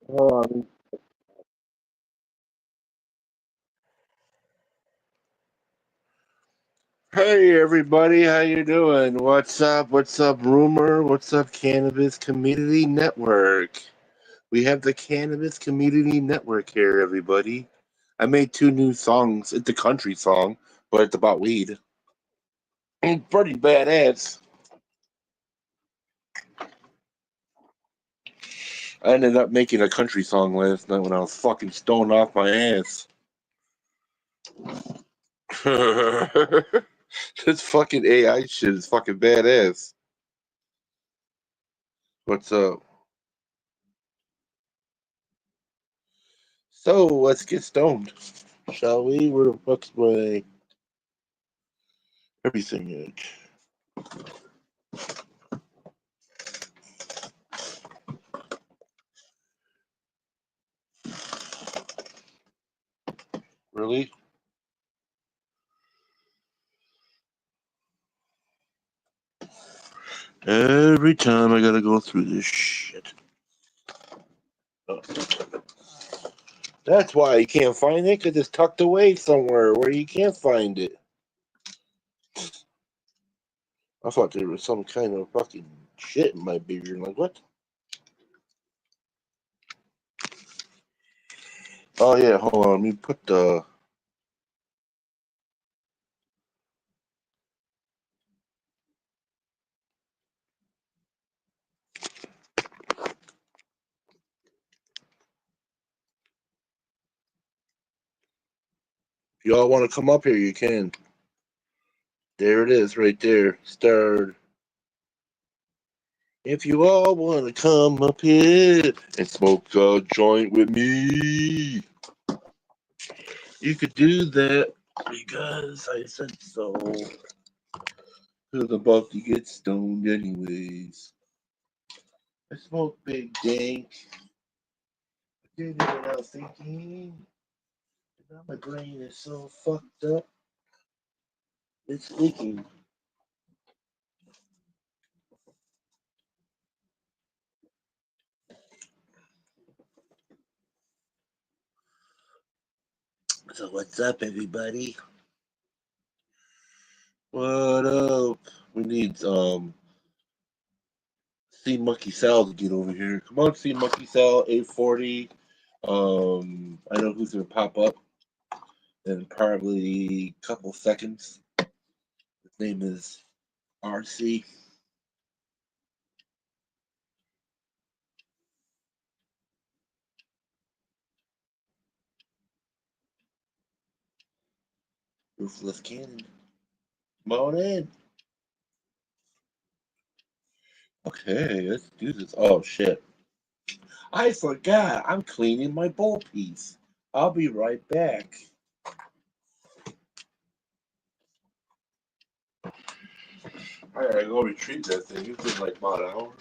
Um, hey everybody, how you doing? What's up? What's up, Rumor? What's up, Cannabis Community Network? We have the Cannabis Community Network here, everybody. I made 2 new songs. It's a country song, but it's about weed. It's pretty badass. I ended up making a country song last night when I was fucking stoned off my ass. This fucking AI shit is fucking badass. What's up? So let's get stoned, shall we? Where the fuck's my everything is? Really? Every time I gotta go through this shit. Oh. That's why you can't find it, because it's tucked away somewhere where you can't find it. I thought there was some kind of fucking shit in my beard. Like, what? Oh, yeah, hold on. Let me put the. If y'all want to come up here, you can. There it is, right there. Starred. If you all want to come up here and smoke a joint with me, you could do that because I said so. Because I'm about to get stoned anyways. I smoke big dank. I did it without thinking. Now my brain is so fucked up. It's leaking. So what's up, everybody? What up? We need Sea Monkey Sal to get over here. Come on, Sea Monkey Sal, 840. I know who's gonna pop up in probably a couple seconds. His name is RC. Ruthless Cannon. Come on in. Okay, let's do this. Oh shit. I forgot. I'm cleaning my bowl piece. I'll be right back. I gotta go retrieve that thing. It's been like about an hour.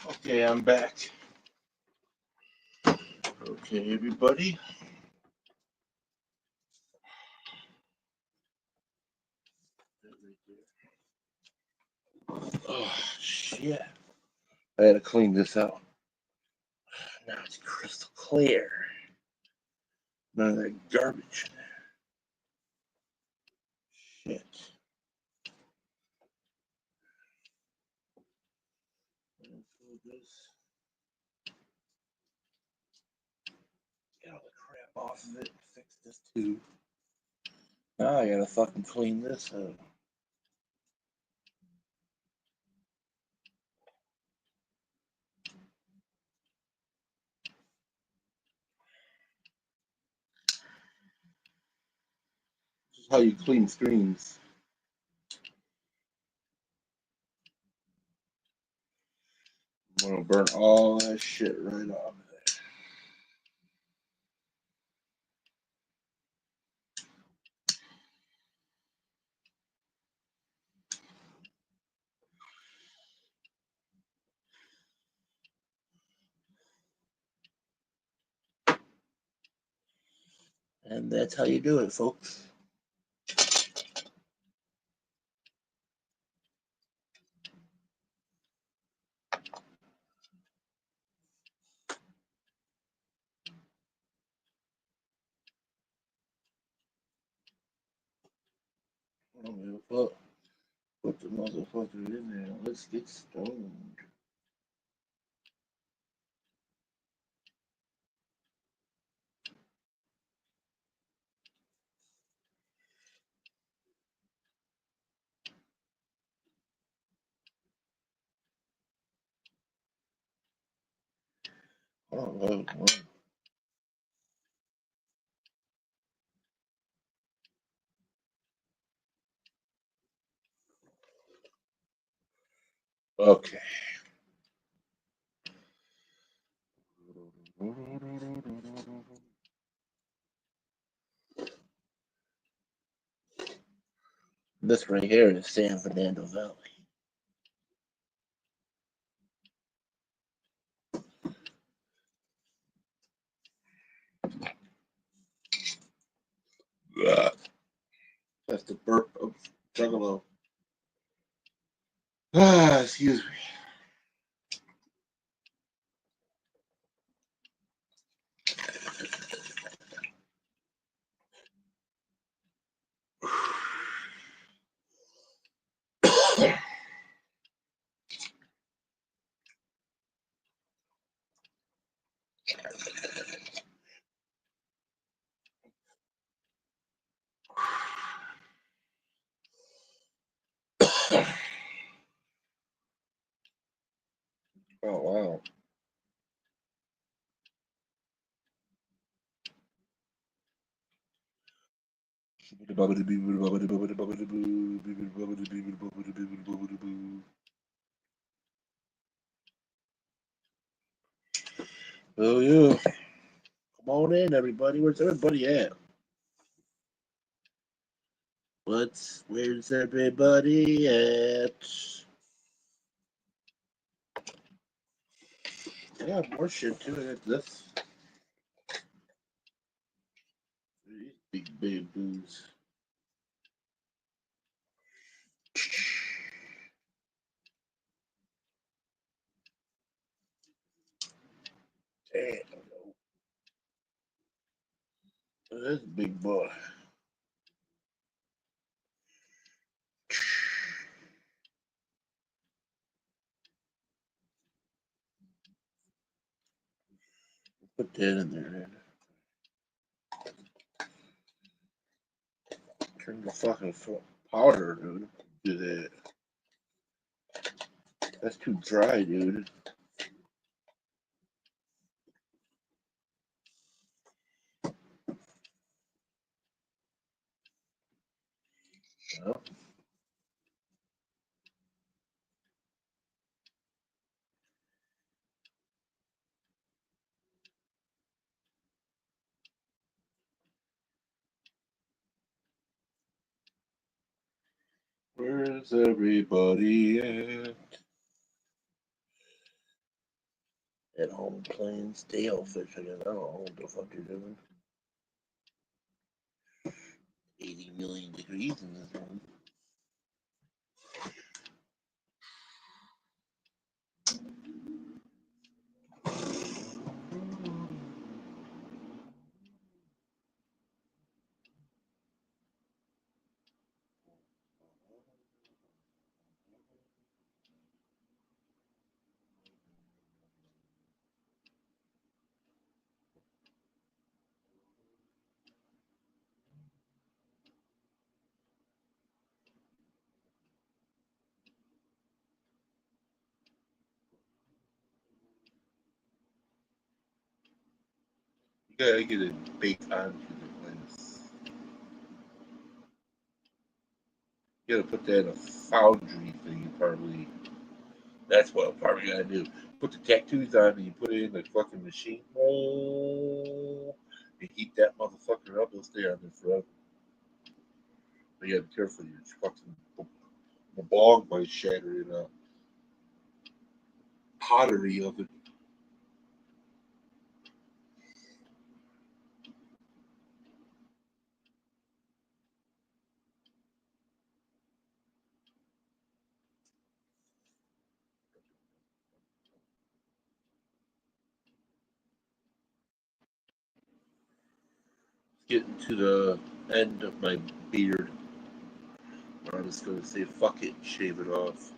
Okay, I'm back. Okay, everybody. Oh, shit. I had to clean this out. Now it's crystal clear. None of that garbage. Shit. Get all the crap off of it. Fix this too. Now I gotta fucking clean this up. This is how you clean screens. I'm gonna burn all that shit right off. And that's how you do it, folks. I don't give a fuck. Put the motherfucker in there. Let's get stoned. Oh, okay. This right here is San Fernando Valley. That's the burp of Juggalo. Excuse me. Oh, wow. Oh yeah. Come on in, everybody. Where's everybody at? Where's everybody at? I got more shit too. I got this. These big bamboos. Damn. This big boy. Put that in there. Turn the fucking powder, dude. Do that. That's too dry, dude. Well, where's everybody at? At home playing stalefish again. I don't know what the fuck you're doing. 80 million degrees in this one. You gotta get it baked onto the place. You gotta put that in a foundry thing, probably. That's what I'm probably gotta do. Put the tattoos on and you put it in the fucking machine. Oh, and heat that motherfucker up, it'll stay on there forever. But you gotta be careful, your fucking the bog might shatter in a pottery of it. Getting to the end of my beard. I'm just gonna say fuck it and shave it off.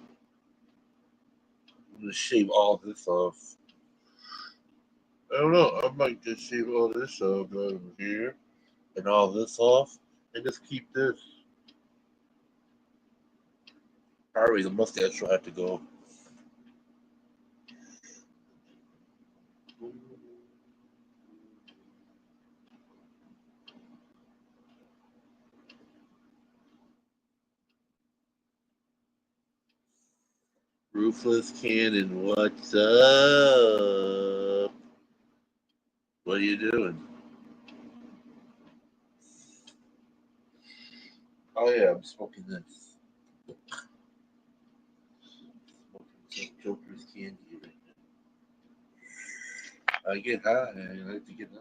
I'm gonna shave all this off. I don't know. I might just shave all this off over here and all this off and just keep this. Probably the mustache will have to go. Ruthless Cannon, what's up? What are you doing? Oh yeah, I'm smoking this. Smoking Joker's candy right now. I get high. I like to get high.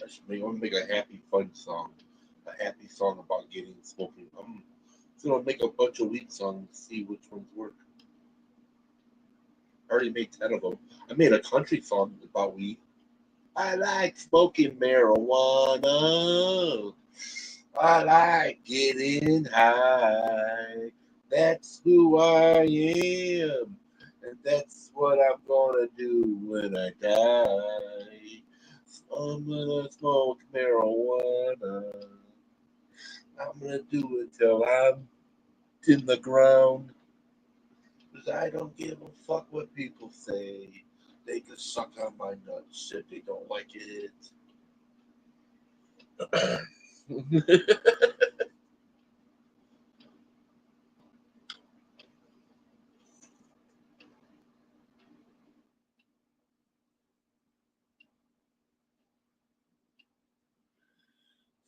I want to make a happy, fun song. A happy song about getting smoking. I'm just gonna make a bunch of weed songs, see which ones work. I already made 10 of them. I made a country song about weed. I like smoking marijuana. I like getting high. That's who I am. And that's what I'm gonna do when I die. So I'm gonna smoke marijuana. I'm gonna do it till I'm in the ground. Because I don't give a fuck what people say. They can suck on my nuts if they don't like it.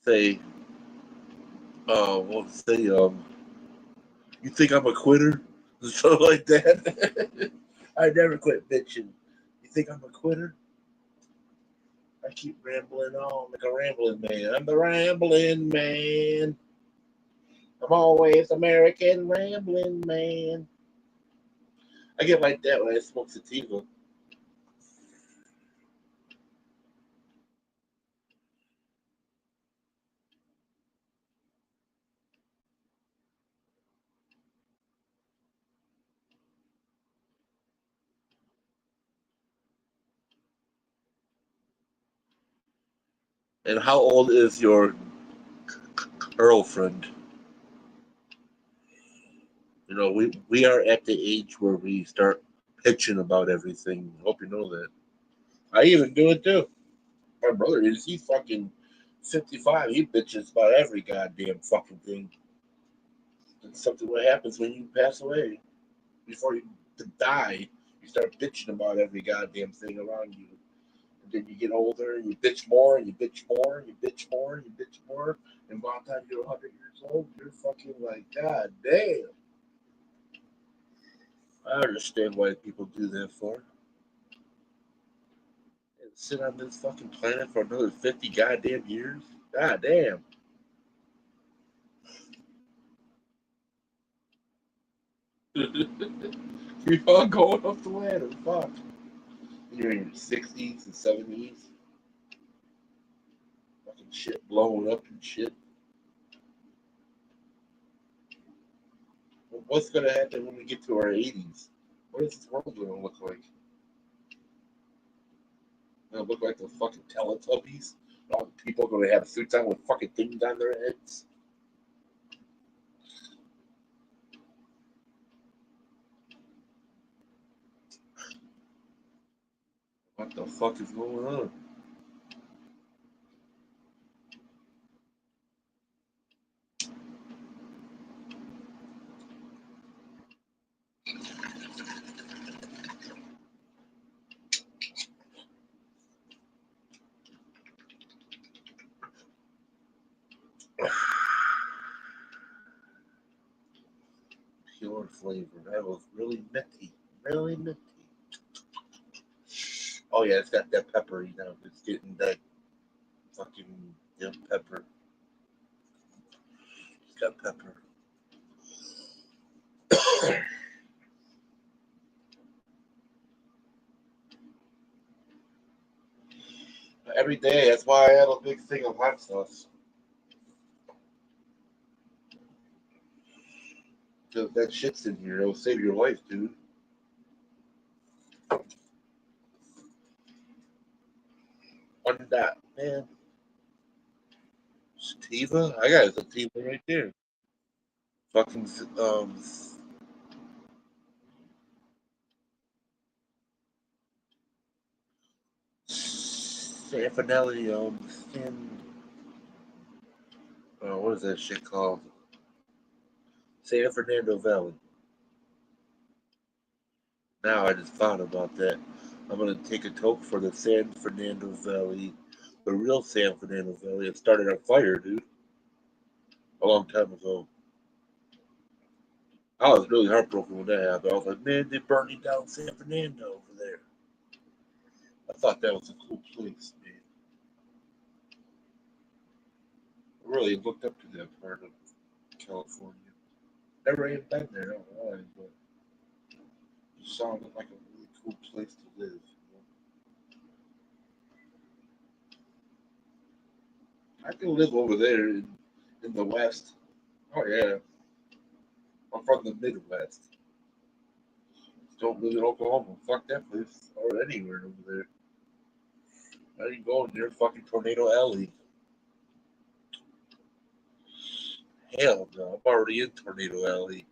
Say, well, say, you think I'm a quitter? Something like that. I never quit bitching. You think I'm a quitter? I keep rambling on like a rambling man. I'm the rambling man. I'm always American rambling man. I get like that when I smoke sativa. And how old is your girlfriend? You know, we are at the age where we start pitching about everything. Hope you know that. I even do it too. My brother is, he's fucking 55. He bitches about every goddamn fucking thing. It's something what happens when you pass away. Before you die, you start bitching about every goddamn thing around you. And then you get older, and you bitch more, and you bitch more, and you bitch more, and you bitch more. And by the time you're 100 years old, you're fucking like, God damn. I understand why people do that for. And sit on this fucking planet for another 50 goddamn years? God damn. You're all going up the ladder. Fuck. You're in your 60s and 70s. Fucking shit blowing up and shit. What's going to happen when we get to our 80s? What is this world going to look like? Going to look like the fucking Teletubbies? All the people going to have suits on with fucking things on their heads? What the fuck is going on? Pure flavor. That was really minty. Really minty. Oh, yeah, it's got that peppery now. It's getting that fucking pepper. It's got pepper. Every day. That's why I have a big thing of hot sauce. Because that shit's in here. It'll save your life, dude. On that, man. Sativa? I got a sativa right there. Fucking, San Fernando, what is that shit called? San Fernando Valley. Now I just thought about that. I'm gonna take a toke for the San Fernando Valley, the real San Fernando Valley. It started on fire, dude, a long time ago. I was really heartbroken when that happened. I was like, man, they're burning down San Fernando over there. I thought that was a cool place, man. I really looked up to that part of California. Never even been there, I don't know why, but it sounded like a really cool place to live. I can live over there in the West. Oh, yeah. I'm from the Midwest. Don't live in Oklahoma. Fuck that place. Or anywhere over there. I ain't going near fucking Tornado Alley. Hell no. I'm already in Tornado Alley.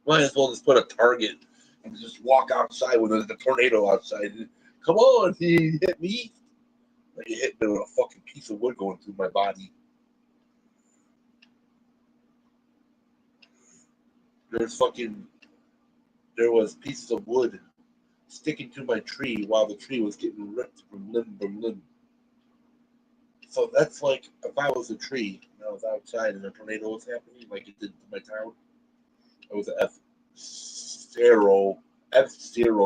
Might as well just put a target and just walk outside when there's a tornado outside. Come on, you hit me. Like you hit me with a fucking piece of wood going through my body. there was pieces of wood sticking to my tree while the tree was getting ripped from limb. So that's like if I was a tree and I was outside and a tornado was happening, like it did to my town. It was an F0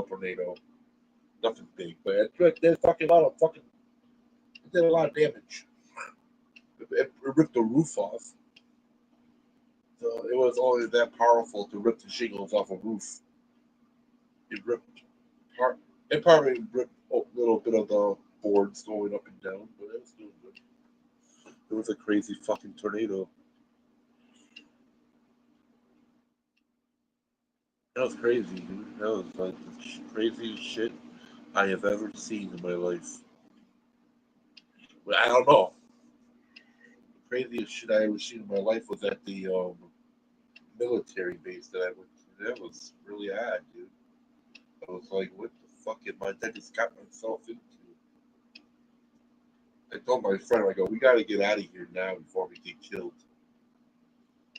tornado. Nothing big, but it did it did a lot of damage. It ripped the roof off. So it was only that powerful to rip the shingles off a roof. It ripped part. It probably ripped a little bit of the boards going up and down, but it was doing good. It was a crazy fucking tornado. That was crazy, dude. That was like the craziest shit I have ever seen in my life. Well, I don't know. The craziest shit I ever seen in my life was at the military base that I went to. That was really odd, dude. I was like, what the fuck am I just got myself into? I told my friend, I go, we gotta get out of here now before we get killed.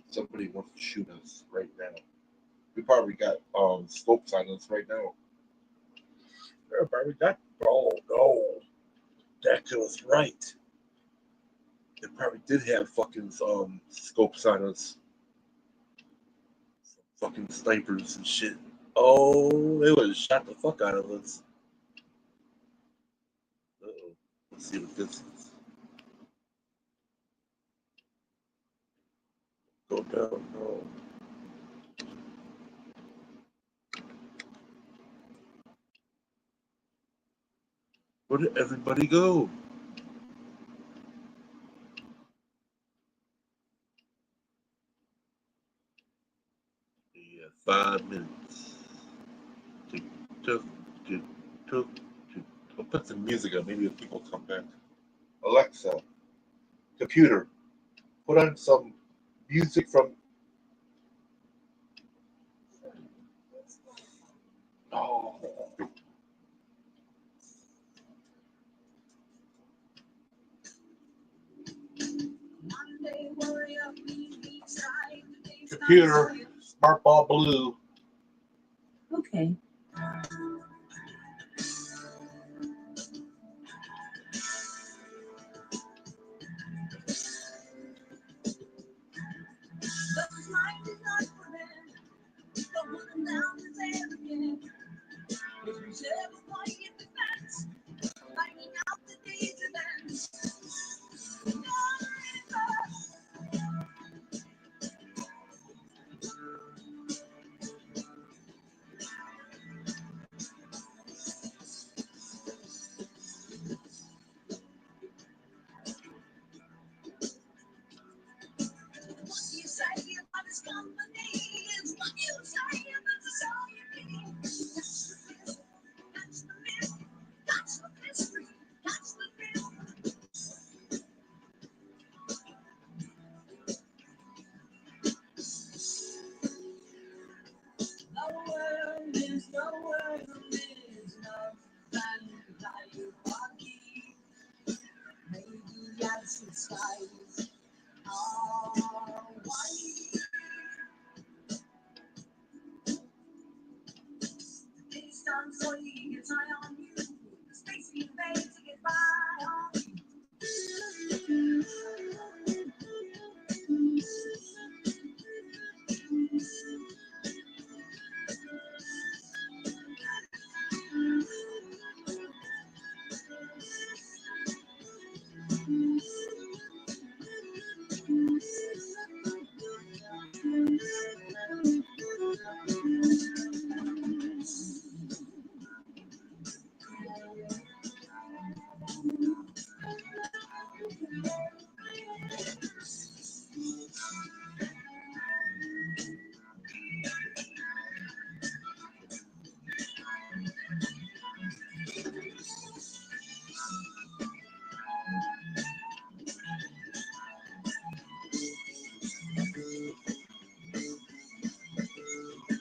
Somebody wants to shoot us right now. We probably got scopes on us right now. Everybody got no. That was right. They probably did have fucking scopes on us. Some fucking snipers and shit. Oh, they would have shot the fuck out of us. Uh-oh. Let's see what this is. Go down, no. Where did everybody go? Yeah, 5 minutes. Tick, took, tick, took, tick. I'll put some music on. Maybe if people come back. Alexa, computer, put on some music from. Oh. Computer, smart ball blue. Okay.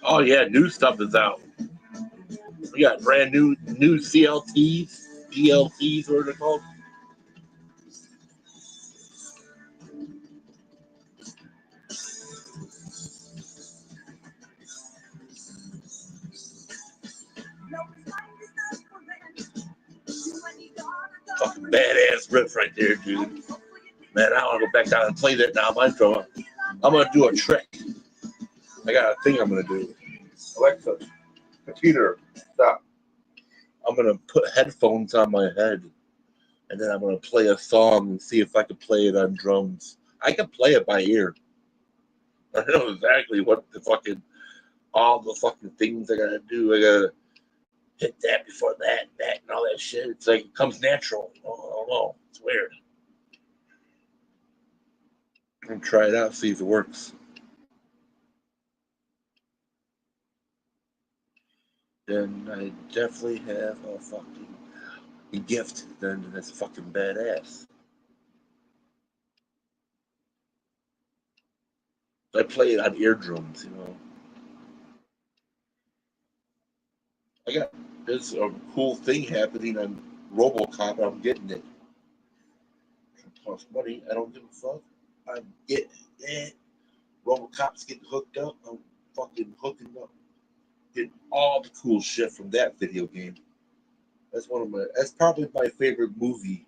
Oh yeah, new stuff is out. We got brand new CLTs, DLCs, what are they called? Fucking badass riff right there, dude. Man, I want to go back down and play that now. My drum. I'm gonna do a trick. I got a thing I'm gonna do. Alexa, computer, stop. I'm gonna put headphones on my head, and then I'm gonna play a song and see if I can play it on drums. I can play it by ear. I know exactly what the fucking all the fucking things I gotta do. I gotta hit that before that, and all that shit. It's like it comes natural. I don't know. It's weird. I'm gonna try it out, see if it works. Then I definitely have a fucking gift. Then that's fucking badass. I play it on eardrums, you know. I got there's a cool thing happening on RoboCop. I'm getting it. It costs money. I don't give a fuck. I'm getting it. RoboCop's getting hooked up. I'm fucking hooking up. Getting all the cool shit from that video game. That's one of my. That's probably my favorite movie.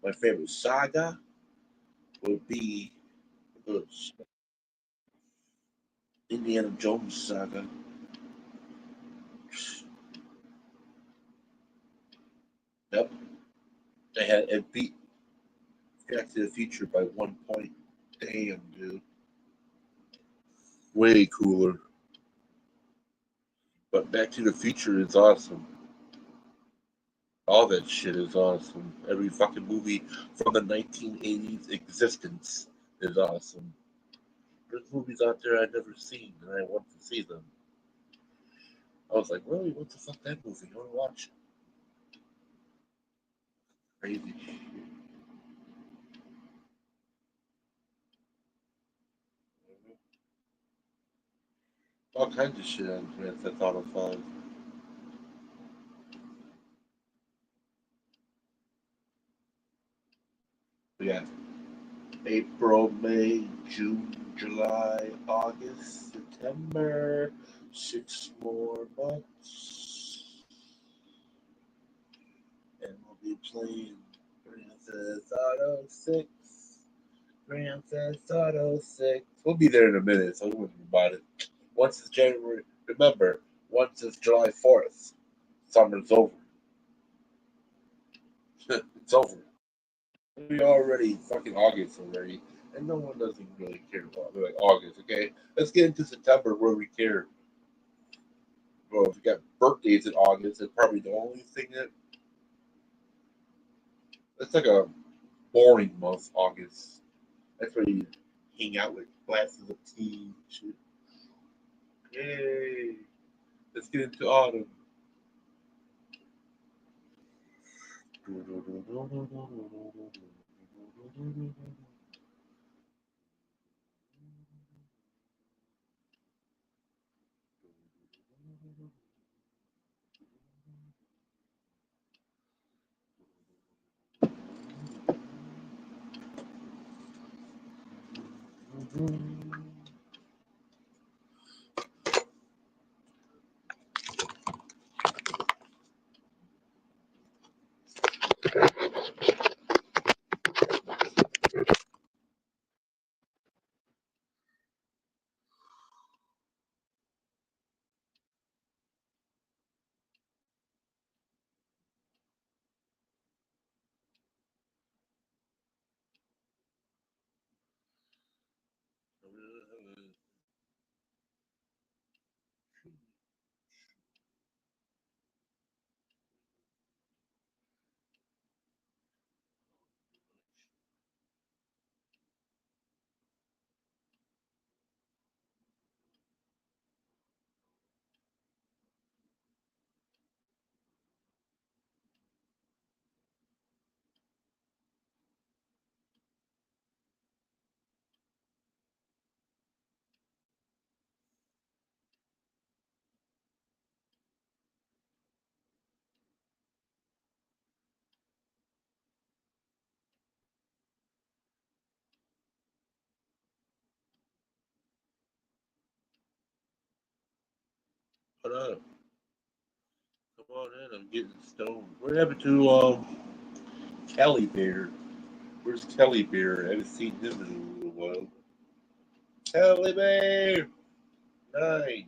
My favorite saga would be the Indiana Jones saga. Yep, they had it beat Back to the Future by 1 point. Damn, dude, way cooler. But Back to the Future is awesome. All that shit is awesome. Every fucking movie from the 1980s existence is awesome. There's movies out there I've never seen, and I want to see them. I was like, really? What the fuck that movie? I want to watch it. Crazy shit. All kinds of shit on Grand Theft Auto 5. But yeah, April, May, June, July, August, September, 6 more months. And we'll be playing Grand Theft Auto 6. Grand Theft Auto 6. We'll be there in a minute, so don't worry about it. Once it's January, remember, once it's July 4th, summer's over. It's over. We already fucking August already, and no one doesn't really care about it. Like August, okay? Let's get into September where we care. Well, if you got birthdays in August, that's probably the only thing that that's like a boring month, August. That's where you hang out with glasses of tea and shit. Yay! Let's get into autumn. What up? on in, I'm getting stoned. What happened to Kelly Bear? Where's Kelly Bear? I haven't seen him in a little while. Kelly Bear! 9.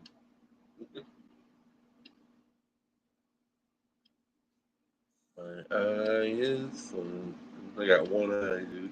My eye is full. I got one eye, dude.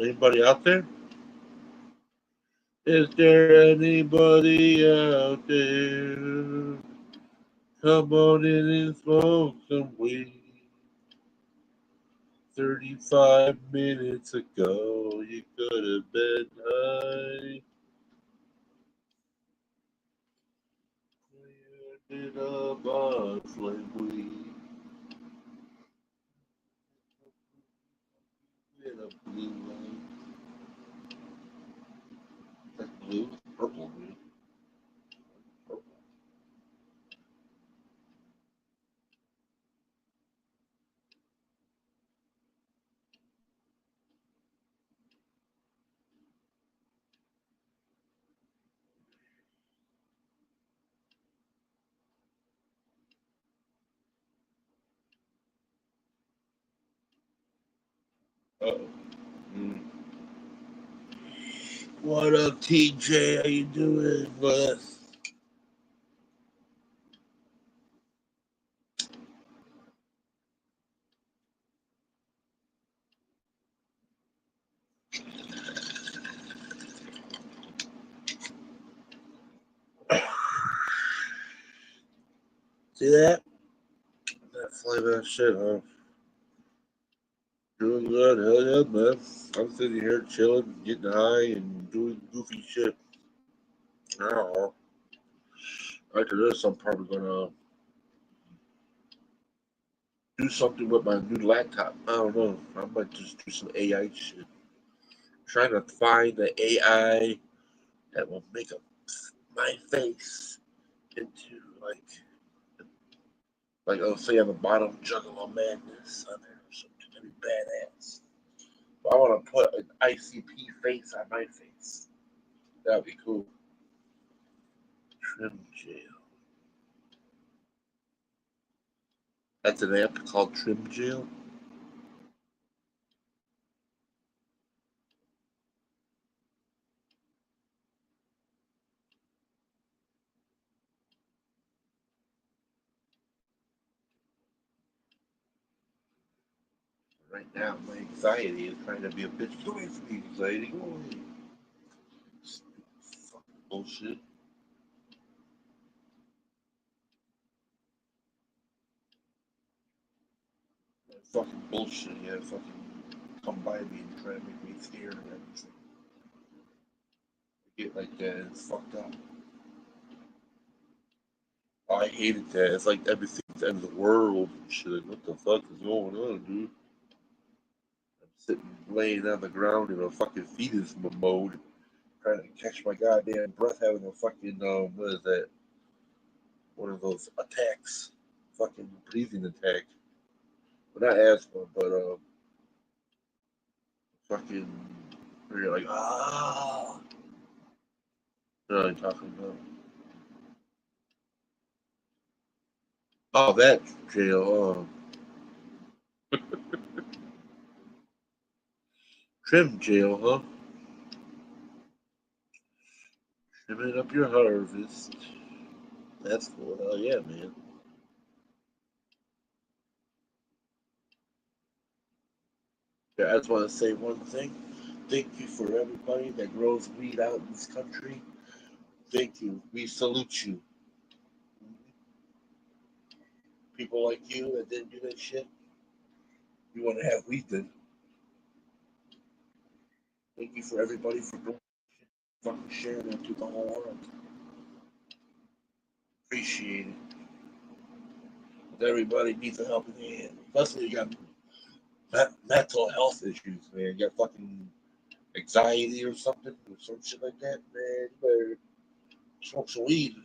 Anybody out there? Is there anybody out there? Come on in and smoke some weed. 35 minutes ago, you could have been high. You ended up on flame weed. In a blue light. That's blue? Purple, dude. Purple. Uh-oh. Mm. What up, TJ? How you doing, bud? See that? That flame ass shit, huh? Doing good, hell yeah, man. I'm sitting here chilling, getting high, and doing goofy shit. I don't know. After this, I'm probably gonna do something with my new laptop. I don't know. I might just do some AI shit. Trying to find the AI that will make my face into like I'll say on the bottom, Juggalo-Madness on there or something. That'd be badass. But I want to put an ICP face on my face. That'd be cool. Trim Jail. That's an app called Trim Jail. Right now, my anxiety is trying to be a bitch. Go away from me, anxiety. Go away. Stupid fucking bullshit. That fucking bullshit. Yeah, fucking come by me and try to make me scared of everything. I get like that. It's fucked up. I hated that. It's like everything's the end of the world and shit. Like, what the fuck is going on, dude? I'm sitting, laying on the ground in a fucking fetus mode, trying to catch my goddamn breath, having a fucking what is that? One of those attacks, fucking breathing attack. But not asthma, but fucking. Where you're like, ah. You know what I'm talking about? Oh, that jail. Trim jail, huh? Giving up your harvest. That's cool. Hell yeah, man. Yeah, I just want to say one thing. Thank you for everybody that grows weed out in this country. Thank you. We salute you. People like you that didn't do that shit, you want to have weed then. Thank you for everybody for doing shit, fucking sharing it to the whole world. Appreciate it. Everybody needs a helping hand. Especially you got mental health issues, man. You got fucking anxiety or something, or some shit like that, man. You better smoke some weed.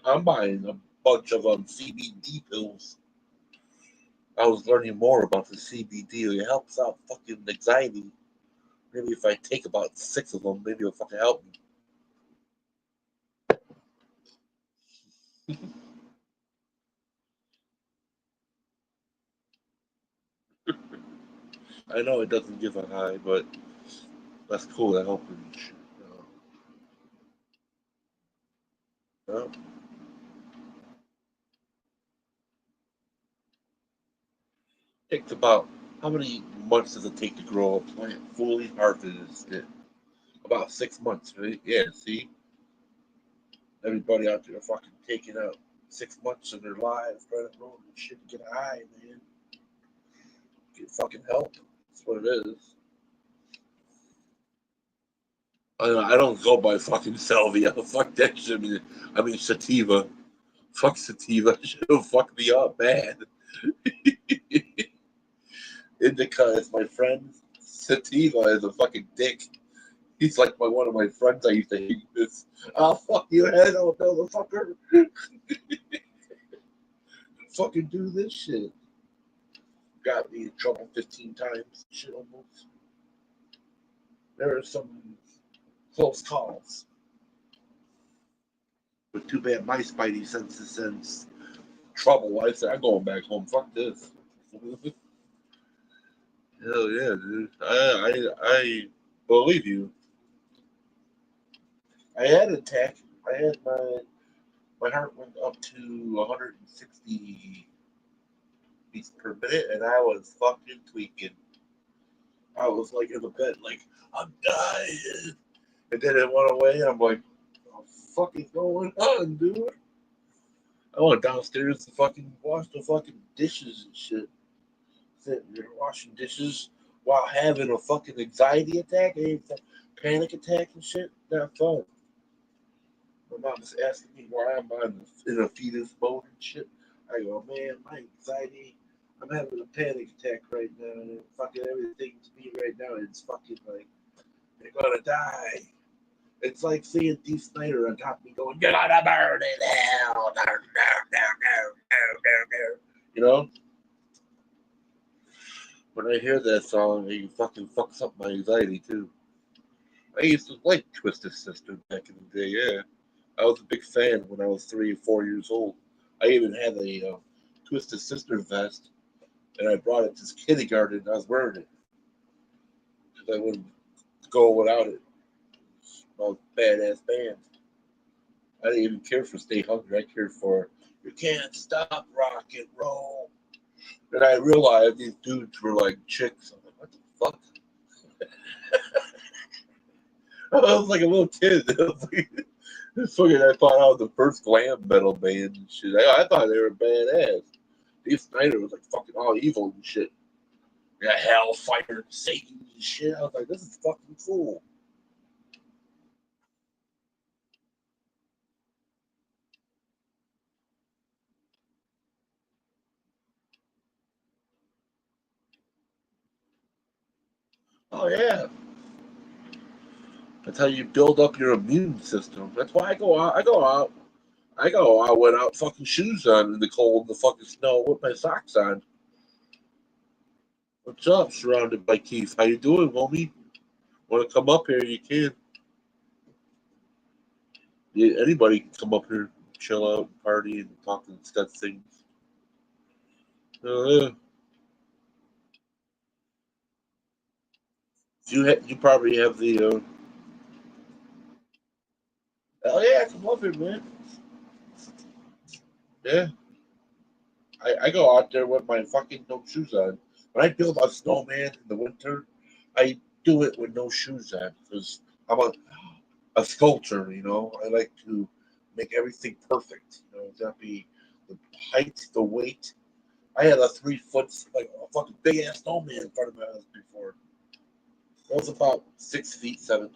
I'm buying a bunch of CBD pills. I was learning more about the CBD. It helps out fucking anxiety. Maybe if I take about 6 of them, maybe it'll fucking help me. I know it doesn't give a high, but that's cool. That helps. You Takes about how many months does it take to grow a plant fully harvested? About 6 months, right? Yeah. See, everybody out there fucking taking out 6 months of their lives trying to grow this shit to get high, man. Get fucking help. That's what it is. I don't go by fucking salvia. Fuck that shit. I mean sativa. Fuck sativa. It'll fuck me up bad. Indica is my friend. Sativa is a fucking dick. He's like one of my friends I used to hate this. I'll fuck your head off, motherfucker. Fucking do this shit. Got me in trouble 15 times. Shit almost. There are some close calls. But too bad my spidey senses sense trouble. I said, I'm going back home. Fuck this. Hell yeah, dude. I believe you. I had an attack. I had my heart went up to 160 beats per minute, and I was fucking tweaking. I was like in the bed, like I'm dying, and then it went away. I'm like, what the fuck is going on, dude? I went downstairs to fucking wash the fucking dishes and shit. Sitting there washing dishes while having a fucking anxiety attack, a panic attack and shit. Not fun. My mom is asking me why I'm in a fetus mode and shit. I go, man, my anxiety. I'm having a panic attack right now, and fucking everything to me right now is fucking like they're gonna die. It's like seeing D. Snyder on top of me going, "You're gonna burn in hell!" No, no, no, no, no, no. You know, when I hear that song, it fucking fucks up my anxiety too. I used to like Twisted Sister back in the day. Yeah, I was a big fan when I was 3 or 4 years old. I even had a Twisted Sister vest, and I brought it to kindergarten. And I was wearing it because I wouldn't go without it. I was a badass band. I didn't even care for Stay Hungry. I cared for You Can't Stop Rock and Roll. And I realized these dudes were like chicks. I'm like, what the fuck? I was like a little kid. I thought I was the first glam metal band and shit. I thought they were badass. Dave Snyder was like fucking all evil and shit. Yeah, Hellfire, Satan and shit. I was like, this is fucking cool. Oh yeah. That's how you build up your immune system. That's why I go out. I went out fucking shoes on in the cold, the fucking snow with my socks on. What's up? Surrounded by Keith. How you doing, homie? Want to come up here? You can. Yeah, anybody can come up here, chill out, party, and talk and discuss things. Yeah. You probably have the Oh yeah, I love it, man. Yeah, I go out there with my fucking no shoes on. When I build a snowman in the winter, I do it with no shoes on because I'm a sculptor. You know, I like to make everything perfect. You know, that be the height, the weight. I had a 3 foot, like a fucking big ass snowman in front of my house before. It was about 6 feet 7.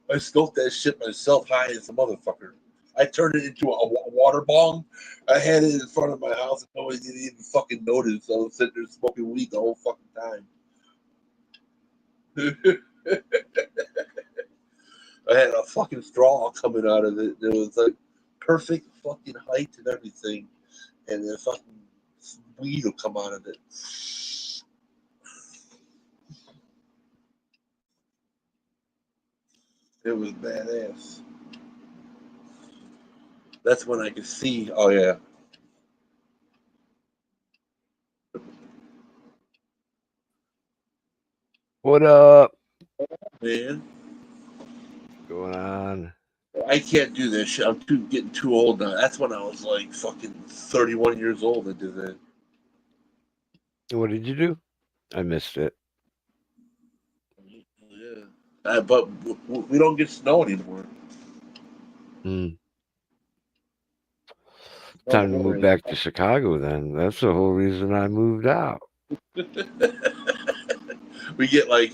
I scoped that shit myself high as a motherfucker. I turned it into a water bong. I had it in front of my house and nobody didn't even fucking notice. I was sitting there smoking weed the whole fucking time. I had a fucking straw coming out of it. It was like perfect fucking height and everything. And the fucking weed will come out of it. It was badass. That's when I could see, oh yeah, What up? man. Going on? I can't do this shit. I'm getting too old now. That's when I was like fucking 31 years old. I did that. What did you do? I missed it. Yeah, but we don't get snow anymore. Hmm. No Time to more move back to Chicago then. That's the whole reason I moved out. We get like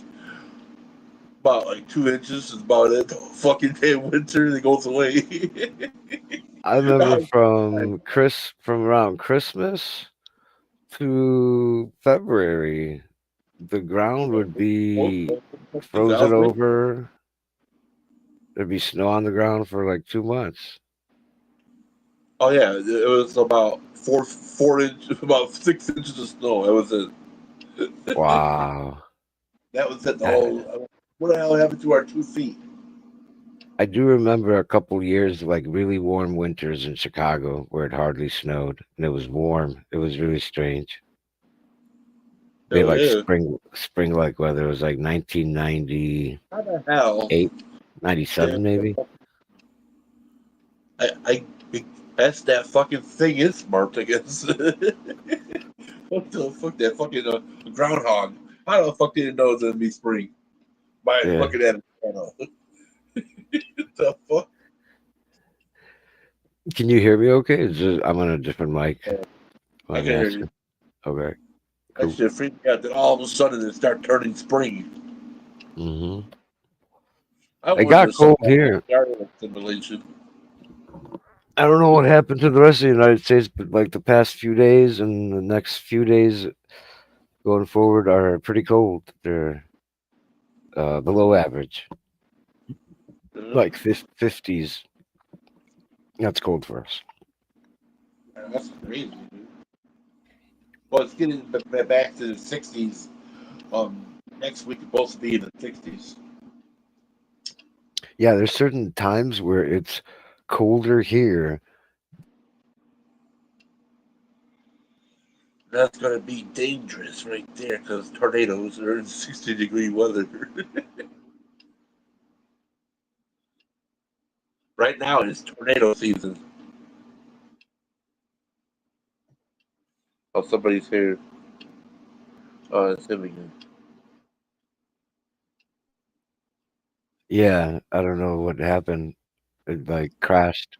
about like 2 inches is about it. Fucking day of winter, it goes away. I remember from around Christmas to February, the ground would be frozen over. There'd be snow on the ground for like 2 months. Oh yeah, it was about 4 inches, about 6 inches of snow. That was it. Wow. That was it. The I, whole. What the hell happened to our 2 feet? I do remember a couple years like really warm winters in Chicago where it hardly snowed and it was warm. It was really strange. Be Hell like yeah! spring like weather. It was like 1998, How the hell? 97 That, maybe. I guess that fucking thing is smart. I guess. What the fuck? That fucking groundhog. How the fuck did it know it was gonna be spring? By Yeah. looking at it. I don't know. The fuck? Can you hear me okay? I'm on a different mic. I I'm can hear you. asking. Okay, That cool. shit freaked me out. Then all of a sudden it started turning spring. Hmm. I It wonder got if some cold here. simulation. I don't know what happened to the rest of the United States, but like the past few days and the next few days going forward are pretty cold. They're below average, like 50s. That's cold for us. Man, that's crazy, dude. Well, it's getting back to the 60s. Next week it's supposed to be in the 60s. Yeah, there's certain times where it's colder here. That's gonna be dangerous right there because tornadoes are in 60-degree weather. Right now it's tornado season. Oh, somebody's here. Oh, it's him again. Yeah, I don't know what happened. It like crashed.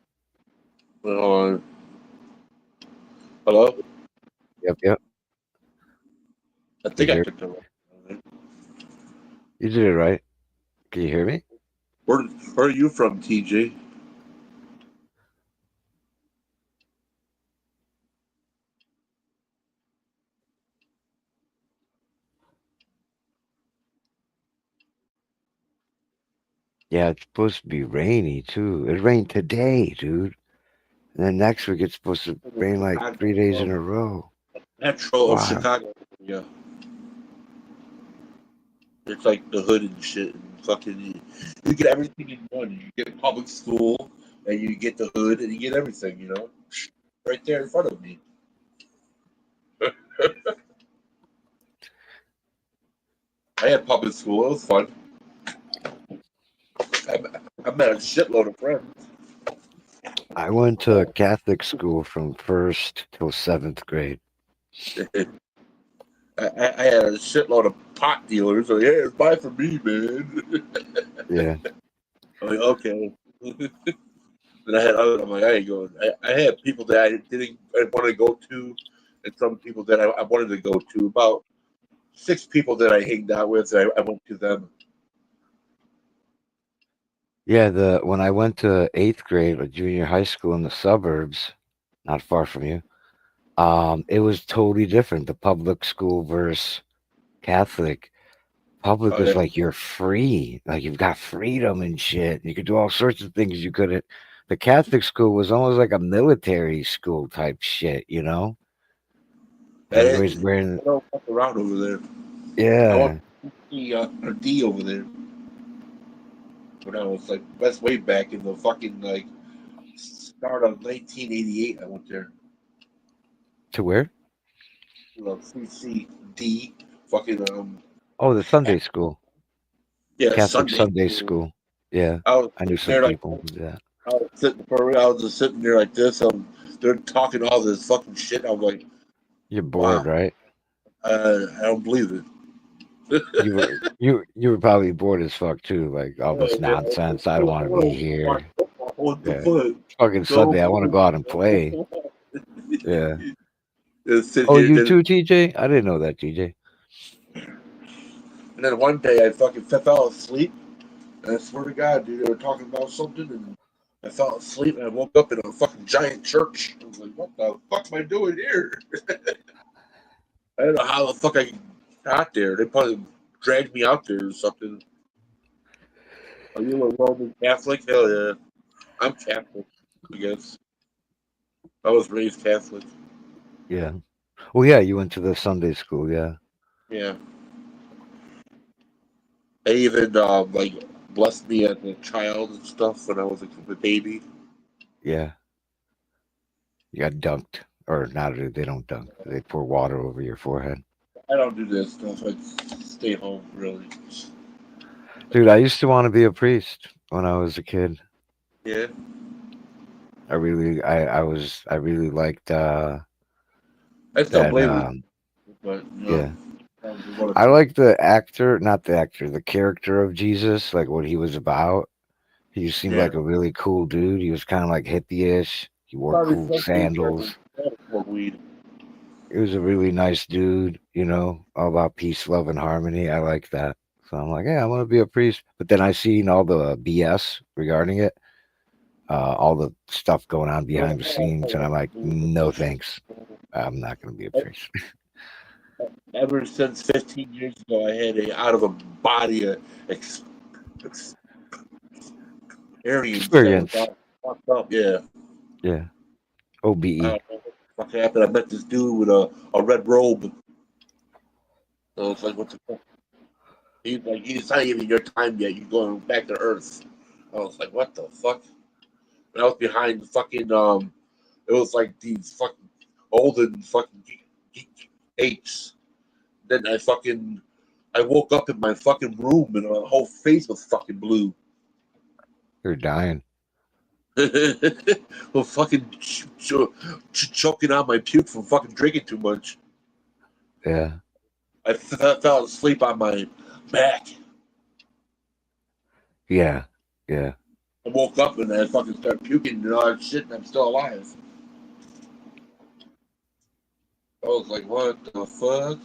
Uh, hello? Yep, yep. I Can think you I hear? took the right. You did it right. Can you hear me? Where are you from, TJ? Yeah, it's supposed to be rainy too. It rained today, dude. And then next week it's supposed to rain like 3 days in a row. Metro of Wow. Chicago. Yeah. It's like the hood and shit. And fucking, you get everything in one. You get public school, and you get the hood, and you get everything. You know, right there in front of me. I had public school. It was fun. I met a shitload of friends. I went to Catholic school from first till seventh grade. I had a shitload of pot dealers. So, yeah, buy for me, man. Yeah. I'm like, okay. And I had other. I'm like, I ain't going. I had people that I want to go to, and some people that I wanted to go to. About 6 people that I hanged out with. I went to them. Yeah, when I went to eighth grade or junior high school in the suburbs, not far from you, it was totally different. The public school versus Catholic. Public Oh was yeah, like you're free, like you've got freedom and shit. You could do all sorts of things you couldn't. The Catholic school was almost like a military school type shit, you know. Everybody's wearing, I don't fuck around over there. I want yeah, a D over there. When I was like, that's way back in the fucking like start of 1988. I went there. to where? CCD, fucking Oh, the Sunday school, yeah, Catholic Sunday Sunday school. school. Yeah, I was I knew sitting some there like people who did that. I was just sitting there like this. They're talking all this fucking shit. I was like, You're bored, wow, right? I don't believe it. You were probably bored as fuck too, like all this Yeah, nonsense. I I don't want to be want to watch here. football. What the Yeah, fuck? fucking Sunday. I want to No. go out and play. Yeah. Just sit Oh, here, you too, TJ? I didn't know that, TJ. and then one day I fucking fell asleep. And I swear to God, dude, they were talking about something, and I fell asleep, and I woke up in a fucking giant church. I was like, what the fuck am I doing here? I don't know how the fuck I got there. They probably dragged me out there or something. Are you a Roman Catholic? Hell yeah. I'm Catholic, I guess. I was raised Catholic. Yeah. Oh, yeah. You went to the Sunday school. Yeah. Yeah. They even, like, blessed me as a child and stuff when I was a baby. Yeah. You got dunked, or not? They don't dunk. They pour water over your forehead. I don't do this stuff. I stay home, really. Dude, I used to want to be a priest when I was a kid. Yeah. I really liked I still that. believe it, but, Yeah. I was one of I two. like the actor, not the actor, the character of Jesus, like what he was about. He just seemed Yeah. like a really cool dude. He was kind of like hippie-ish. He wore Probably cool smoke weed, sandals. smoke weed. He was a really nice dude, you know, all about peace, love, and harmony. I like that. So I'm like, yeah, I want to be a priest. But then I seen all the BS regarding it, all the stuff going on behind the scenes, and I'm like, no thanks. I'm not going to be a priest. Ever since 15 years ago, I had a out of a body experience that was Experience. all fucked up. Yeah. Yeah. I OBE. don't know what happened. I met this dude with a red robe. So it's like, what the fuck? He's like, it's not even your time yet. You're going back to Earth. I was like, what the fuck? And I was behind the fucking it was like these fucking olden fucking apes. Then I woke up in my fucking room and my whole face was fucking blue. You're dying. Well, fucking choking on my puke from fucking drinking too much. Yeah. I fell asleep on my back. Yeah. Yeah. I woke up and I fucking started puking and all that shit, and I'm still alive. I was like, what the fuck?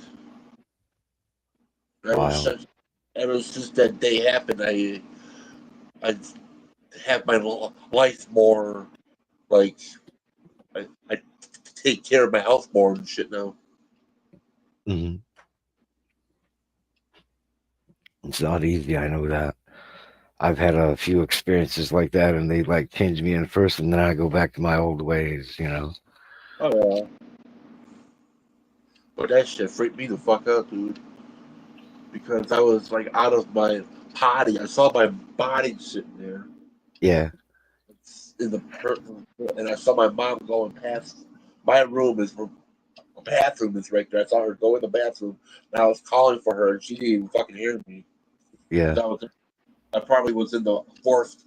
Ever Wild. since, ever since that day happened, I have my life more like I take care of my health more and shit now. Hmm. It's not easy. I know that. I've had a few experiences like that, and they like change me in first, and then I go back to my old ways. You know. Oh yeah, but that shit freaked me the fuck out, dude. Because I was like out of my body. I saw my body sitting there Yeah. in the and I saw my mom going past my room. Is a bathroom is right there. I saw her go in the bathroom, and I was calling for her, and she didn't even fucking hear me. Yeah. That was I probably was in the fourth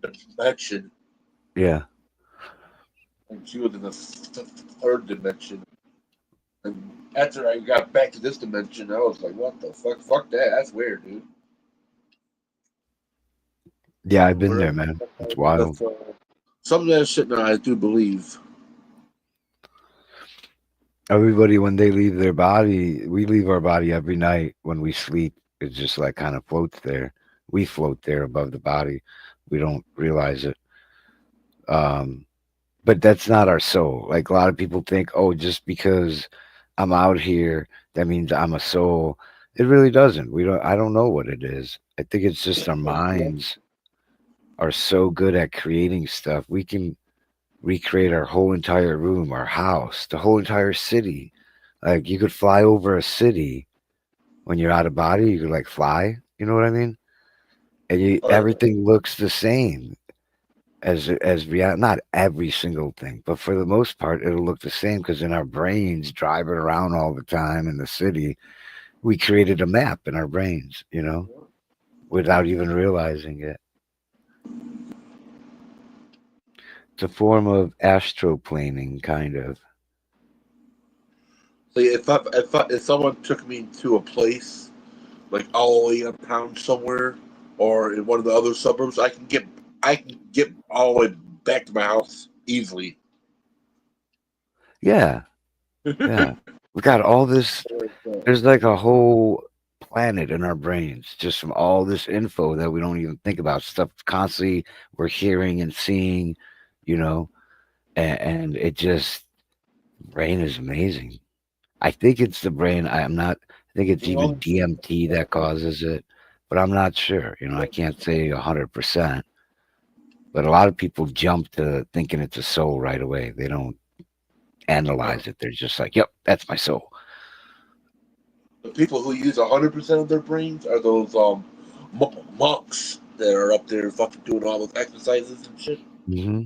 dimension, Yeah. and she was in the third dimension. And after I got back to this dimension, I was like, "What the fuck? Fuck that! That's weird, dude." Yeah, I've been there, Whatever. man. It's wild. That's, some of that shit now I do believe. Everybody, when they leave their body, we leave our body every night when we sleep. It just like kind of floats there. We float there above the body. We don't realize it. Um, but that's not our soul. Like a lot of people think, oh, just because I'm out here, that means I'm a soul. It really doesn't. We don't. I don't know what it is. I think it's just our minds are so good at creating stuff. We can recreate our whole entire room, our house, the whole entire city. Like you could fly over a city when you're out of body. You could like fly. You know what I mean? And everything looks the same as reality. Not every single thing, but for the most part, it'll look the same because in our brains, driving around all the time in the city, we created a map in our brains. Without even realizing it. It's a form of astroplaning, kind of. See, if someone took me to a place like all the way uptown somewhere, or in one of the other suburbs, I can get all the way back to my house easily. Yeah, yeah. We got all this. There's like a whole planet in our brains just from all this info that we don't even think about. Stuff constantly we're hearing and seeing, you know, and it just brain is amazing. I think it's the brain. I'm not. I think it's even DMT that causes it, but I'm not sure. I can't say 100%. But a lot of people jump to thinking it's a soul right away. They don't analyze it. They're just like, "Yep, that's my soul." The people who use 100% of their brains are those monks that are up there fucking doing all those exercises and shit. Hmm.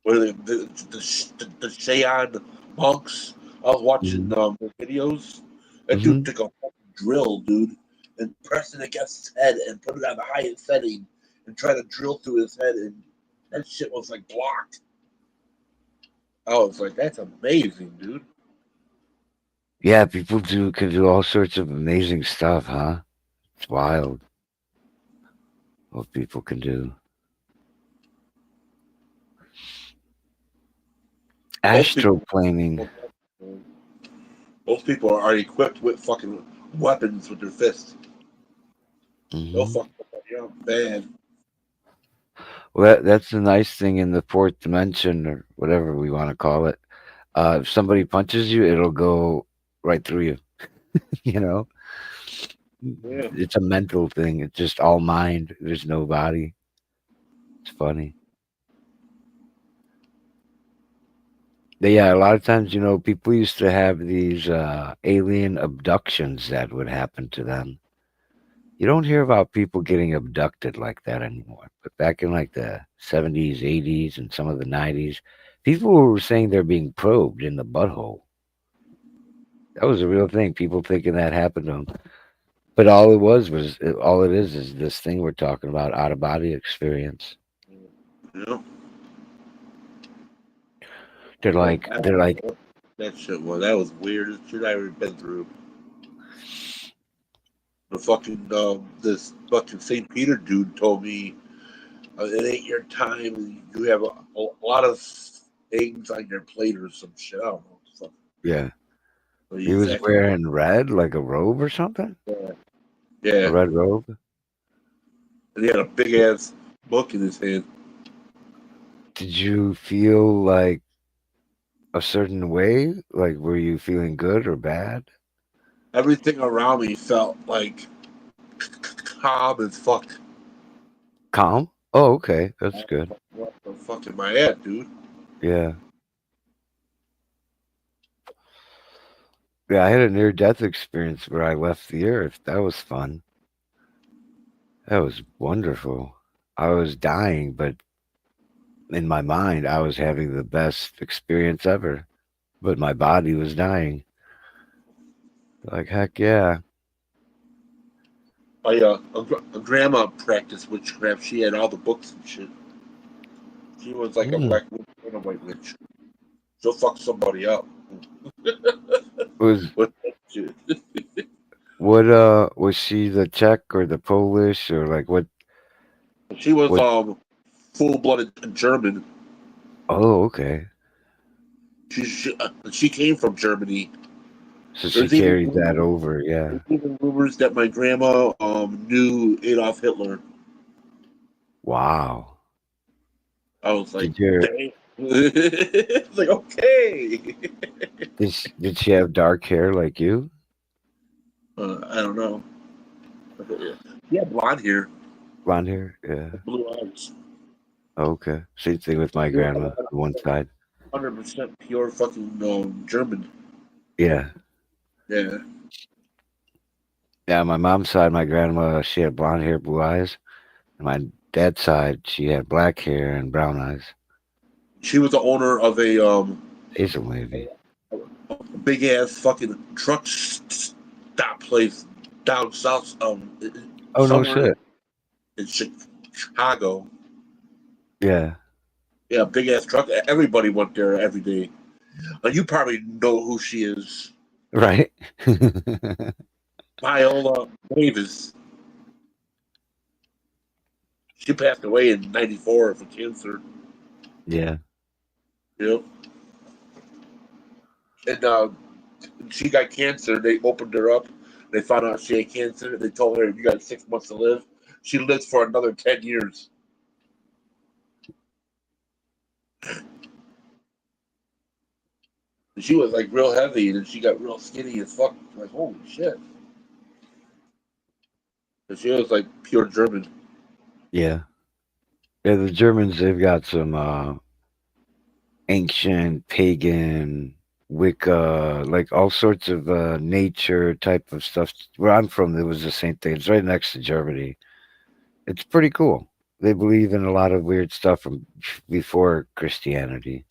Where the Cheyenne monks. I was watching Hmm. their videos. That dude Hmm. took a fucking drill, dude, and pressed it against his head and put it on the highest setting and tried to drill through his head, and that shit was like blocked. I was like, that's amazing, dude. Yeah, people can do all sorts of amazing stuff, huh? It's wild what people can do. Most people, Astroplaning. most people are equipped with fucking weapons with their fists. They'll Hmm. fuck you up bad. Well, that's the nice thing in the fourth dimension or whatever we want to call it. If somebody punches you, it'll go right through you. You know, Yeah. it's a mental thing. It's just all mind. There's no body. It's funny. But yeah, a lot of times, people used to have these alien abductions that would happen to them. You don't hear about people getting abducted like that anymore. But back in like the 70s, 80s, and some of the 90s, people were saying they're being probed in the butthole. That was a real thing. People thinking that happened to them. But all it is this thing we're talking about, out of body experience. Yeah. They're like, That shit was that was weird as shit I ever been through. The fucking this fucking St. Peter dude told me it ain't your time. You have a lot of things on your plate or some shit. I don't know. So, yeah. He he's was acting. wearing red, like a robe or something? Yeah, A yeah. red robe? And he had a big ass book in his hand. Did you feel like a certain way? Like, were you feeling good or bad? Everything around me felt like calm as fuck. Calm? Oh, okay. That's good. What the fuck am I at, dude? Yeah. Yeah, I had a near death experience where I left the earth. That was fun. That was wonderful. I was dying, but in my mind, I was having the best experience ever. But my body was dying. Like, heck yeah. A grandma practiced witchcraft. She had all the books and shit. She was like a Hmm. black witch and a white witch. She'll fuck somebody up Was with that shit. what was she the Czech or the Polish or like She was what? full blooded German. Oh, okay. She came from Germany. So she There's even carried that rumors, over, yeah. there's even rumors that my grandma knew Adolf Hitler. Wow. I was like, Did your dang. It's like, okay. did she have dark hair like you? I don't know. She had blonde hair, Blonde hair? Yeah. blue eyes. Okay. Same thing with my She was grandma on one side. 100% pure fucking German. Yeah. Yeah. Yeah, my mom's side, my grandma, she had blonde hair, blue eyes. And my dad's side, she had black hair and brown eyes. She was the owner of Asian lady. a big ass fucking truck stop place down south Oh no somewhere shit. in Chicago. Yeah. Yeah, big ass truck. Everybody went there every day. You probably know who she is. Right? Viola Davis. She passed away in '94 from cancer. Yeah. Yep. And she got cancer. They opened her up. They found out she had cancer. They told her, "You got 6 months to live." She lived for another 10 years. And she was like real heavy, and then she got real skinny as fuck. Like holy shit. And she was like pure German. Yeah. Yeah, the Germans they've got some ancient pagan Wicca, like all sorts of nature type of stuff. Where I'm from, it was the same thing. It's right next to Germany. It's pretty cool. They believe in a lot of weird stuff from before Christianity.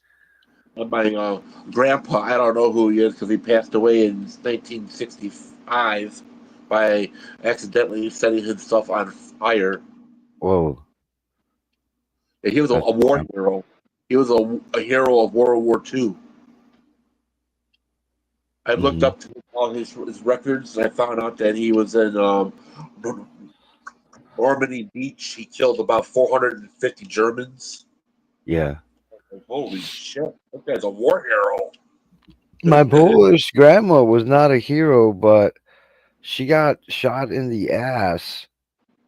And my grandpa, I don't know who he is because he passed away in 1965 by accidentally setting himself on fire. Whoa, And he was that's a war wild. hero. He was a hero of World War II. I looked Hmm. up to all his records, and I found out that he was in Normandy Beach. He killed about 450 Germans. Yeah. Like, holy shit, that guy's a war hero. My Polish grandma was not a hero, but she got shot in the ass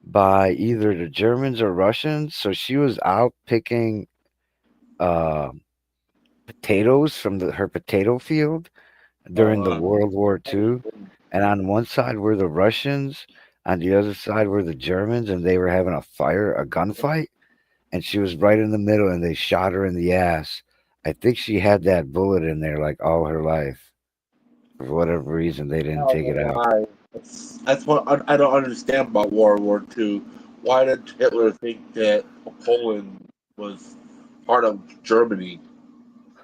by either the Germans or Russians. So she was out picking uh, potatoes from her potato field during the uh, World War II. And on one side were the Russians, on the other side were the Germans, and they were having a gunfight. And she was right in the middle, and they shot her in the ass. I think she had that bullet in there like all her life. For whatever reason, they didn't take it out. why? That's what I don't understand about World War II. Why did Hitler think that Poland was part of Germany?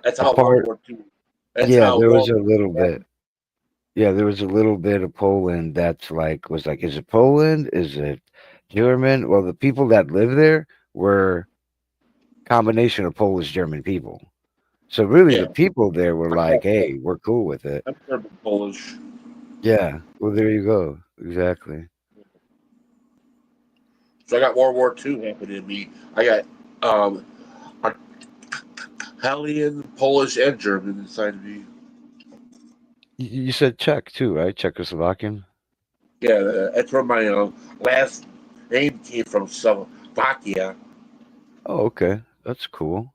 That's A how World part, War II. That's yeah, how there was World a War little II bit. happened. Yeah, there was a little bit of Poland that's like, is it Poland? Is it German? Well, the people that live there were combination of Polish German people. So really, Yeah, the people there were I'm like, "Hey, we're cool with it." German Polish. Yeah. Well, there you go. Exactly. So I got World War II happening to me. I got um, Italian, Polish, and German inside of me. You said Czech too, right? Czechoslovakian. Yeah, that's where my last name came from, Slovakia Oh, okay. That's cool.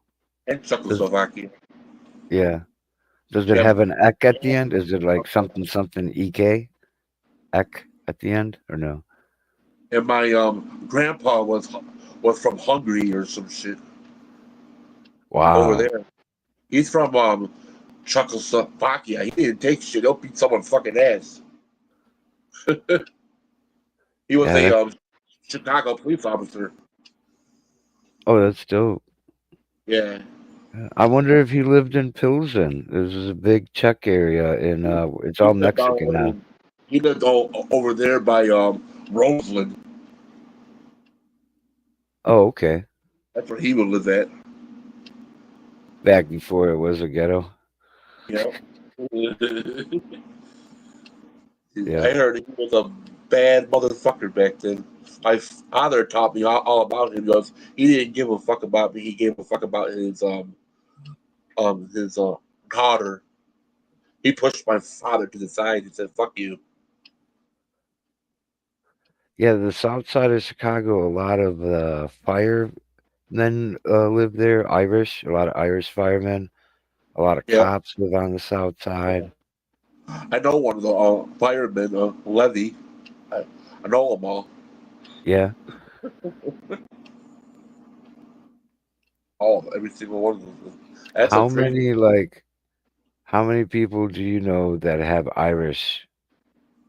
and Does Czechoslovakia. yeah? Does it Yeah, have an ek at the end? Is it like something something ek ek at the end or no? and my grandpa was from Hungary or some shit over Wow. there. He's from Czechoslovakia. He didn't take shit. He'll beat someone's fucking ass. He was Yeah. a That's Chicago police officer. oh, that's dope. Yeah, Yeah. I wonder if he lived in Pilsen. This is a big Czech area in. It's he all lived Mexican now. he lived over there by Roseland. Oh, okay. That's where he would live at. Back before it was a ghetto. Yeah. Yeah. I heard he was a bad motherfucker back then. My father taught me all about him because he didn't give a fuck about me. He gave a fuck about his daughter. He pushed my father to the side. He said, "Fuck you." Yeah, the south side of Chicago, a lot of firemen live there, Irish, a lot of Irish firemen, a lot of Yeah. cops live on the south side. I know one of the firemen, Levy. I know them all. Yeah. Every single one of them. That's a How crazy. many how many people do you know that have Irish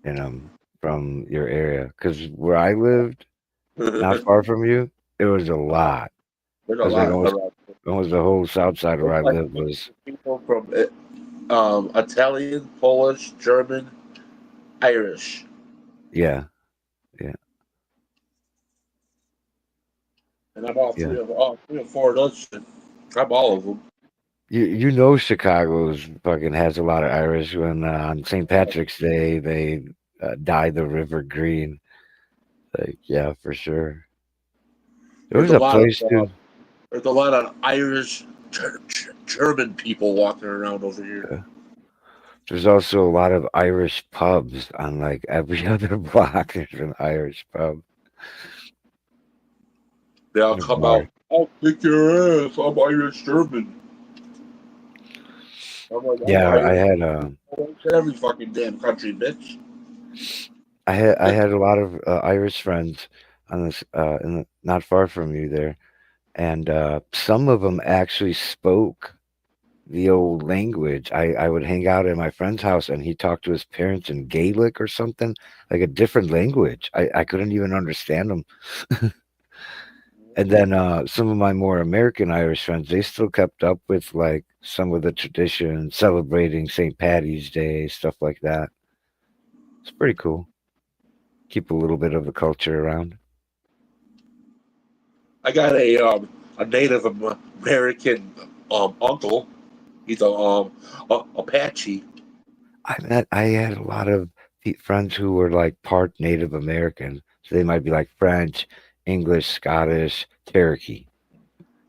in them from your area? Because where I lived, not There's far from you, it was a lot. a I was like lot around. almost the whole south side where It's I like lived was people from Italian, Polish, German, Irish, yeah, yeah, and I'm all yeah. three or four of those shit. I'm all of them. You know Chicago's fucking has a lot of Irish when on St. Patrick's Day they dye the river green. Like yeah, for sure. There There's was a a lot of place too. there's a lot of Irish, German people walking around over here. There's also a lot of Irish pubs on like every other block. There's an Irish pub They all and a come bar. out. I'll kick your ass. I'm Irish German. I'm like, I'm Yeah, Irish. Every fucking damn country, bitch. I had a lot of Irish friends on this not far from you there, and some of them actually spoke the old language. I would hang out at my friend's house, and he talked to his parents in Gaelic or something, like a different language. I couldn't even understand them. And then some of my more American Irish friends, they still kept up with like some of the traditions, celebrating St. Patty's Day, stuff like that. It's pretty cool. Keep a little bit of the culture around. I got a Native American uncle. He's a Apache. I had a lot of friends who were like part Native American, so they might be like French, English, Scottish, Cherokee.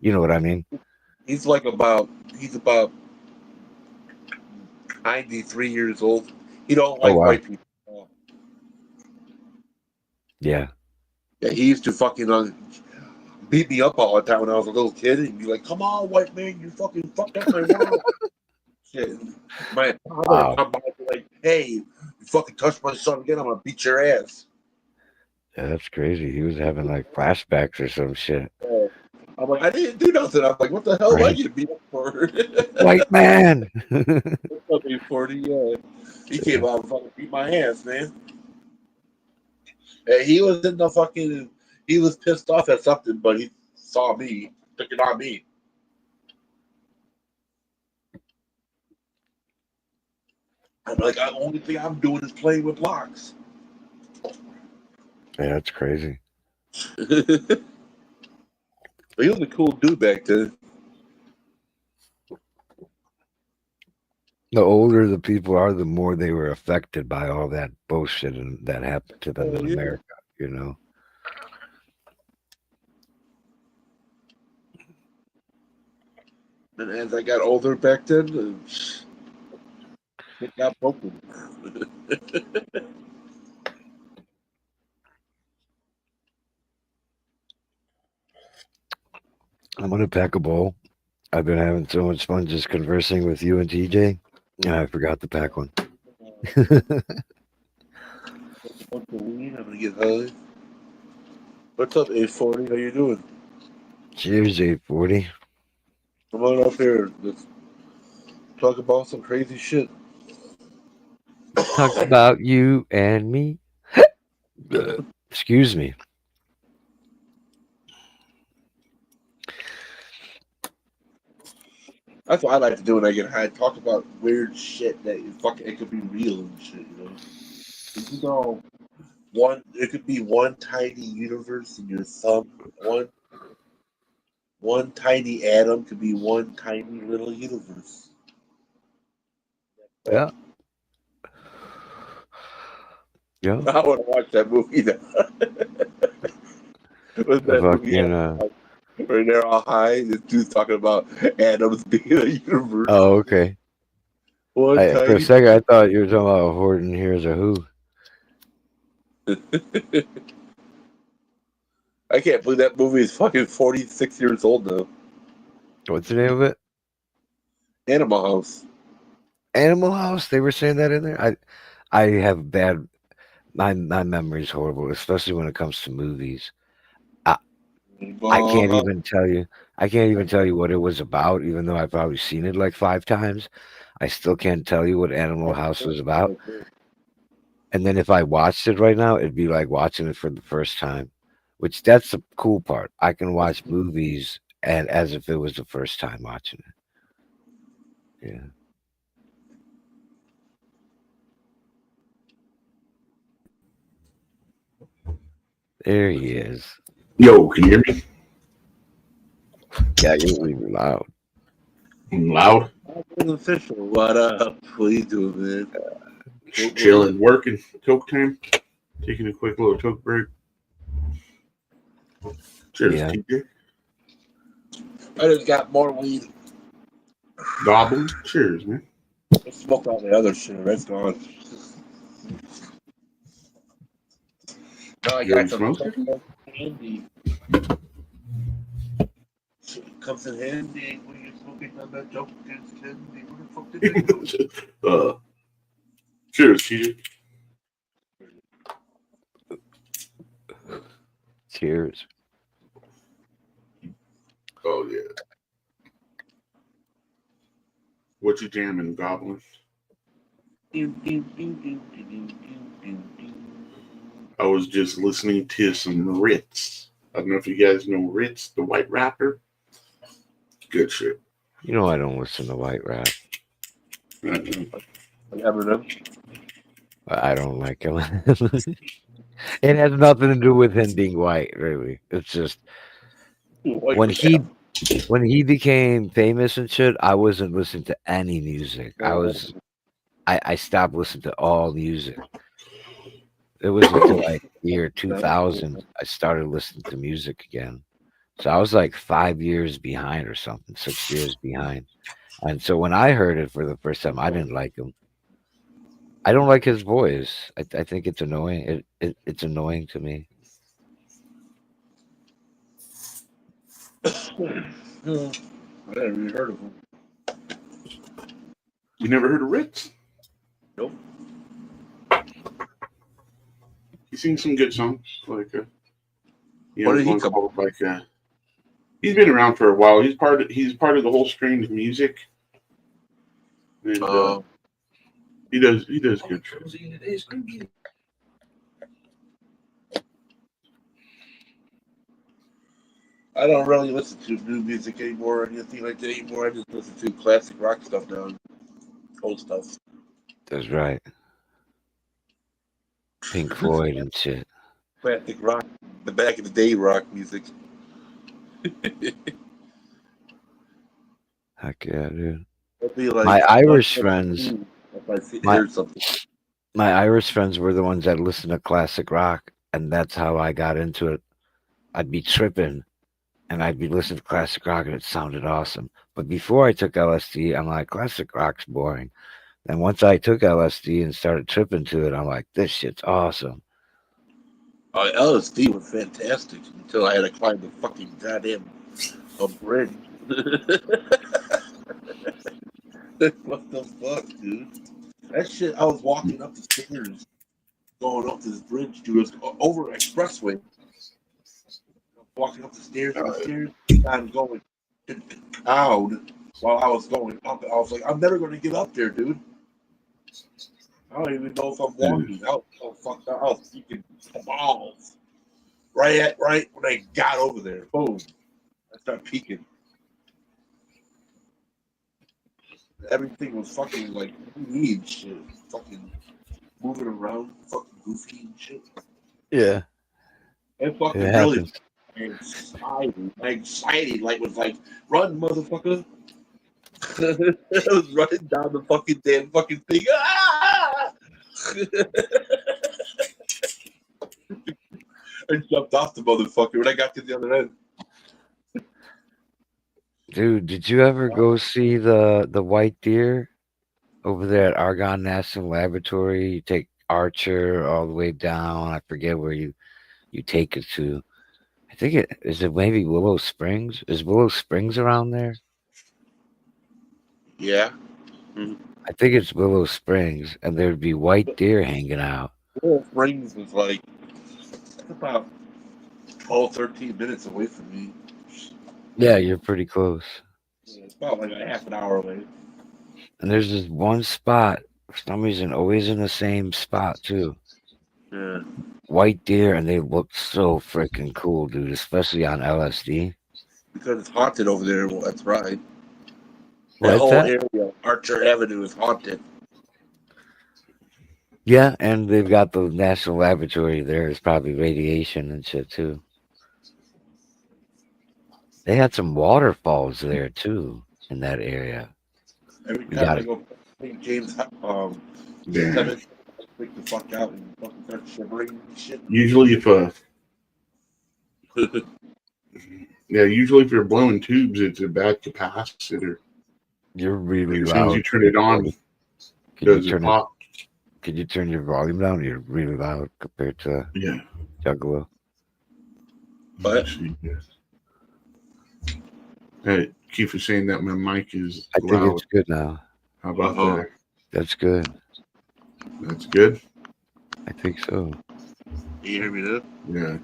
You know what I mean? He's like about 93 years old. He don't Oh like wow. white people. Yeah. Yeah, he used to fucking beat me up all the time when I was a little kid. He'd be like, "Come on, white man, you fucking fucked up my world." Shit. My father would Wow. come by and be like, "Hey, you fucking touch my son again, I'm gonna beat your ass." Yeah, that's crazy. He was having like flashbacks or some shit. Uh, I'm like, I didn't do nothing. I'm like, what the hell am I Right. getting beat up for? White man. Fucking 40, yeah. He came Yeah. out and fucking beat my ass, man. And he was in the fucking, he was pissed off at something, but he saw me, took it on me. I'm like, the only thing I'm doing is playing with blocks. Yeah, that's crazy. But he was a cool dude back then. The older the people are, the more they were affected by all that bullshit and that happened to them Oh, in yeah. America, you know. And as I got older back then, it got broken. I'm gonna pack a bowl. I've been having so much fun just conversing with you and TJ, and I forgot to pack one. I'm gonna get high. What's up, 840? How you doing? Cheers, 840. Come on up here. Let's talk about some crazy shit. Talk about you and me. Excuse me. That's what I like to do when I get high. Talk about weird shit that it could be real and shit. You know, It could be one tiny universe in your thumb. One tiny atom could be one tiny little universe. Yeah. Yeah. I want to watch that movie now. What's The that movie? fucking Where they're all high. This dude's talking about atoms being a universe. oh, okay. One For a tiny. second, I thought you were talking about Horton Hears a Who. I can't believe that movie is fucking 46 years old now. What's the name of it? Animal House. Animal House. They were saying that in there. I have bad. My memory's horrible, especially when it comes to movies. I can't even tell you. I can't even tell you what it was about, even though I've probably seen it like 5 times. I still can't tell you what Animal House was about. And then if I watched it right now, it'd be like watching it for the first time, which that's the cool part. I can watch movies and as if it was the first time watching it. Yeah. There he is. Yo, can you hear me? Yeah, you're really loud. I'm loud. Official. What up? What are you doing, man? Just chilling, working. Coke time. Taking a quick little Coke break. Cheers, Yeah. TJ. I just got more weed. Goblin. Cheers, man. I smoked all the other shit. That's gone. Now I You got already some smoked? handy. Comes in handy when you're smoking on that joke against candy. Where the fuck did it go? Cheers, TJ. Cheers. Oh yeah. What you jamming, Goblin? I was just listening to some Ritz. I don't know if you guys know Ritz, the white rapper. Good shit. You know I don't listen to white rap. I don't like him. It has nothing to do with him being white, really. It's just when he became famous and shit, I wasn't listening to any music. I stopped listening to all music. It was until like year 2000 I started listening to music again. So I was like 5 years behind or something, 6 years behind. And so when I heard it for the first time, I didn't like him. I don't like his voice. I think it's annoying. It's annoying to me. I never even heard of him. You never heard of Ritz? Nope. He sings some good songs, like What did he one come called like he's been around for a while. He's part of the whole strain of music, and he does good shit. I don't really listen to new music anymore or anything like that anymore. I just listen to classic rock stuff now, old stuff. That's right. Pink Floyd and shit. Classic rock, the back in the day rock music. Heck yeah, dude. It'd be like My Irish friends, if I my hear something. my Irish friends were the ones that listened to classic rock, and that's how I got into it. I'd be tripping, and I'd be listening to classic rock, and it sounded awesome. But before I took LSD, I'm like, classic rock's boring. And once I took LSD and started tripping to it, I'm like, this shit's awesome. LSD was fantastic until I had to climb the fucking goddamn bridge. What the fuck, dude? That shit, I was walking up the stairs, going up this bridge, dude. It was over an expressway. Walking up the stairs and the stairs, I'm going cowed while I was going up. I was like, I'm never going to get up there, dude. I don't even know if I'm walking. I was so fucked up. I was freaking balls. Right when I got over there, boom, I started peeking. Everything was fucking like weed shit, fucking moving around, fucking goofy and shit. Yeah, And fucking it really happens. anxiety, like was like, run, motherfucker. I was running down the fucking damn fucking thing. Ah! I jumped off the motherfucker when I got to the other end. Dude, did you ever go see the white deer over there at Argonne National Laboratory? You take Archer all the way down. I forget where you take it to. I think it maybe Willow Springs. Is Willow Springs around there? Yeah. I think it's Willow Springs, and there'd be white deer hanging out. Willow Springs was like about 12, 13 minutes away from me. Yeah, you're pretty close. Yeah, it's about like a half an hour away. And there's this one spot, for some reason, always in the same spot too. Yeah. White deer, and they look so freaking cool, dude, especially on LSD. Because it's haunted over there. Well, that's right. That What's whole that? area, Archer Avenue, is haunted. Yeah, and they've got the National Laboratory there. It's probably radiation and shit too. They had some waterfalls there too in that area. Every We time got I it. go St. James Yeah. Cemetery, I freak the fuck out and fucking start shivering and shit. Usually if you're blowing tubes, it's a bad capacitor. You're really As soon as loud. you turn it on, Can you does it turn it? pop? Can you turn your volume down? You're really loud compared to Yeah. Juggalo. But See, yeah. Hey, keep saying that my mic is I think loud. it's good now. How about that? That's good. That's good. I think so. you hear me now? Yeah.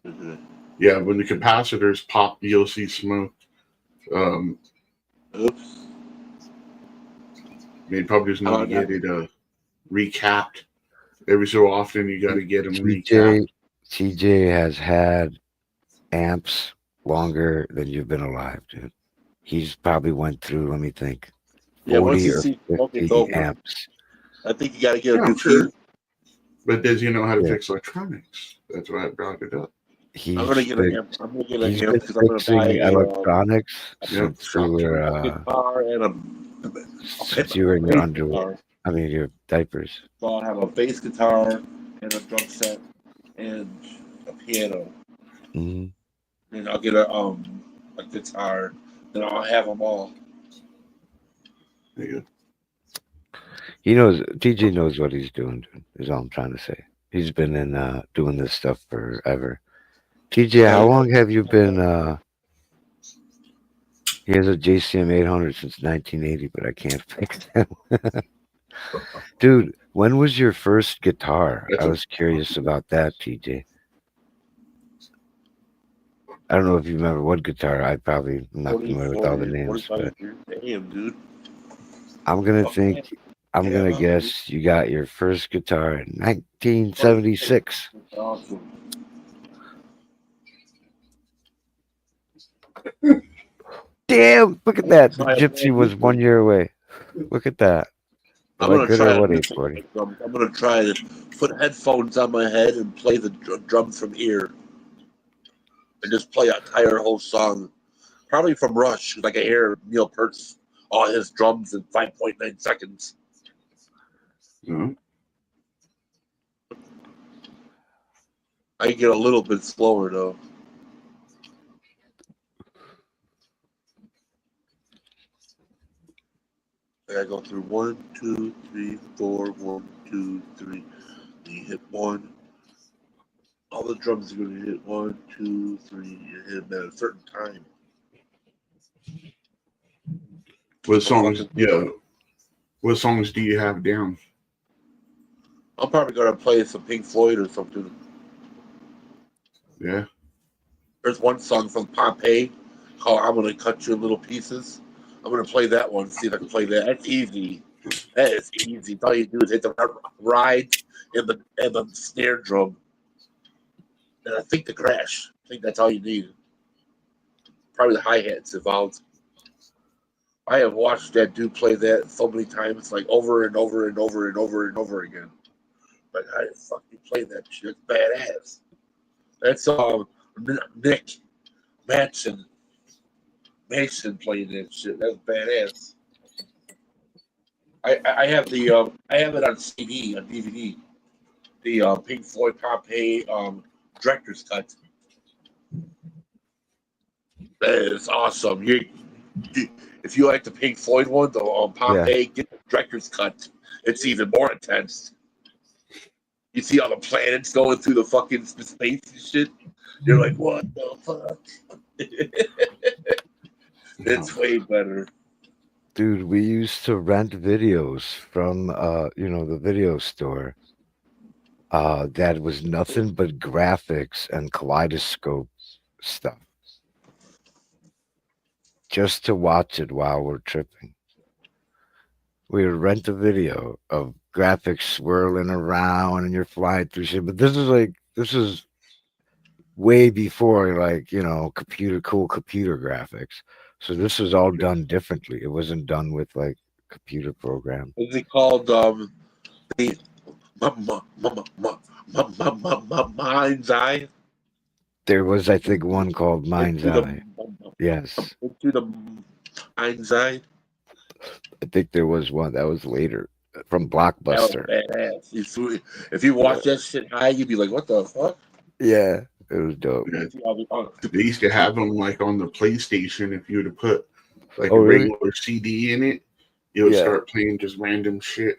Mhm. Yeah. When the capacitors pop, you'll see smoke. Oops. They probably just How need to about get it recapped. Every so often, you got to get them TJ, recapped. TJ has had amps longer than you've been alive, dude. He's probably went through, let me think, Yeah, once 40 you or see smoke, it's 50 over. amps. I think you got to get a Yeah, new I'm sure. key. But does he know how to Yeah. fix electronics? That's why I brought it up. I'm gonna He's get an been, amp. I'm gonna get he's an been amp because I'm gonna buy fixing electronics Yep. since you were a guitar and in your bass underwear. guitar. I mean your diapers. So I'll have a bass guitar and a drum set and a piano. Hmm. And I'll get a guitar. Then I'll have them all. There you go. He knows. TJ knows what he's doing. Dude, is all I'm trying to say. He's been in doing this stuff forever. TJ, how long have you been? He has a JCM 800 since 1980, but I can't fix him. Dude, when was your first guitar? That's I a- was curious about that, TJ. I don't know if you remember what guitar. I'm not familiar with all the names, 45 but years. Damn, dude. I'm gonna Okay. think. I'm Yeah, gonna well, guess you got your first guitar in 1976. awesome. Damn! Look at that. The So I have Gypsy was 1 year away. Look at that. I'm Am I gonna good try or to what, do 840? something. I'm gonna try to put headphones on my head and play the drums from ear, and just play an entire whole song, probably from Rush. Like I hear Neil Peart's all his drums in 5.9 seconds. No. I get a little bit slower though. I gotta go through 1, 2, 3, 4, 1, 2, 3. Then you hit 1. All the drums are gonna hit 1, 2, 3. You hit them at a certain time. What songs? Yeah. What songs do you have down? I'm probably gonna play some Pink Floyd or something. Yeah. There's one song from Pompeii called "I'm Gonna Cut You in Little Pieces." I'm gonna play that one. See if I can play that. That's easy. That is easy. All you do is hit the ride and the snare drum, and I think the crash. I think that's all you need. Probably the hi hats involved. I have watched that dude play that so many times, like over and over and over and over and over again. Like, how the fuck you play that shit? That's badass. That's Nick Mason playing that shit. That's badass. I have I have it on CD, on DVD. The Pink Floyd Pompeii director's cut. That is awesome. If you like the Pink Floyd one, the Pompeii, get the director's cut. It's even more intense. You see all the planets going through the fucking space and shit. You're like, what the fuck? It's way better. Dude, we used to rent videos from the video store. That was nothing but graphics and kaleidoscope stuff. Just to watch it while we're tripping. We would rent a video of graphics swirling around and you're flying through shit. But this is way before cool computer graphics. So this was all done differently. It wasn't done with like computer programs. Is it called the Mind's Eye? There was, I think, one called Mind's Eye. Yes. Into the Mind's Eye. I think there was one that was later from Blockbuster. That was badass. If you watch that shit high, you'd be like, what the fuck? Yeah, it was dope. They used to have them like on the PlayStation. If you were to put like Oh, a really? regular CD in it, it would start playing just random shit.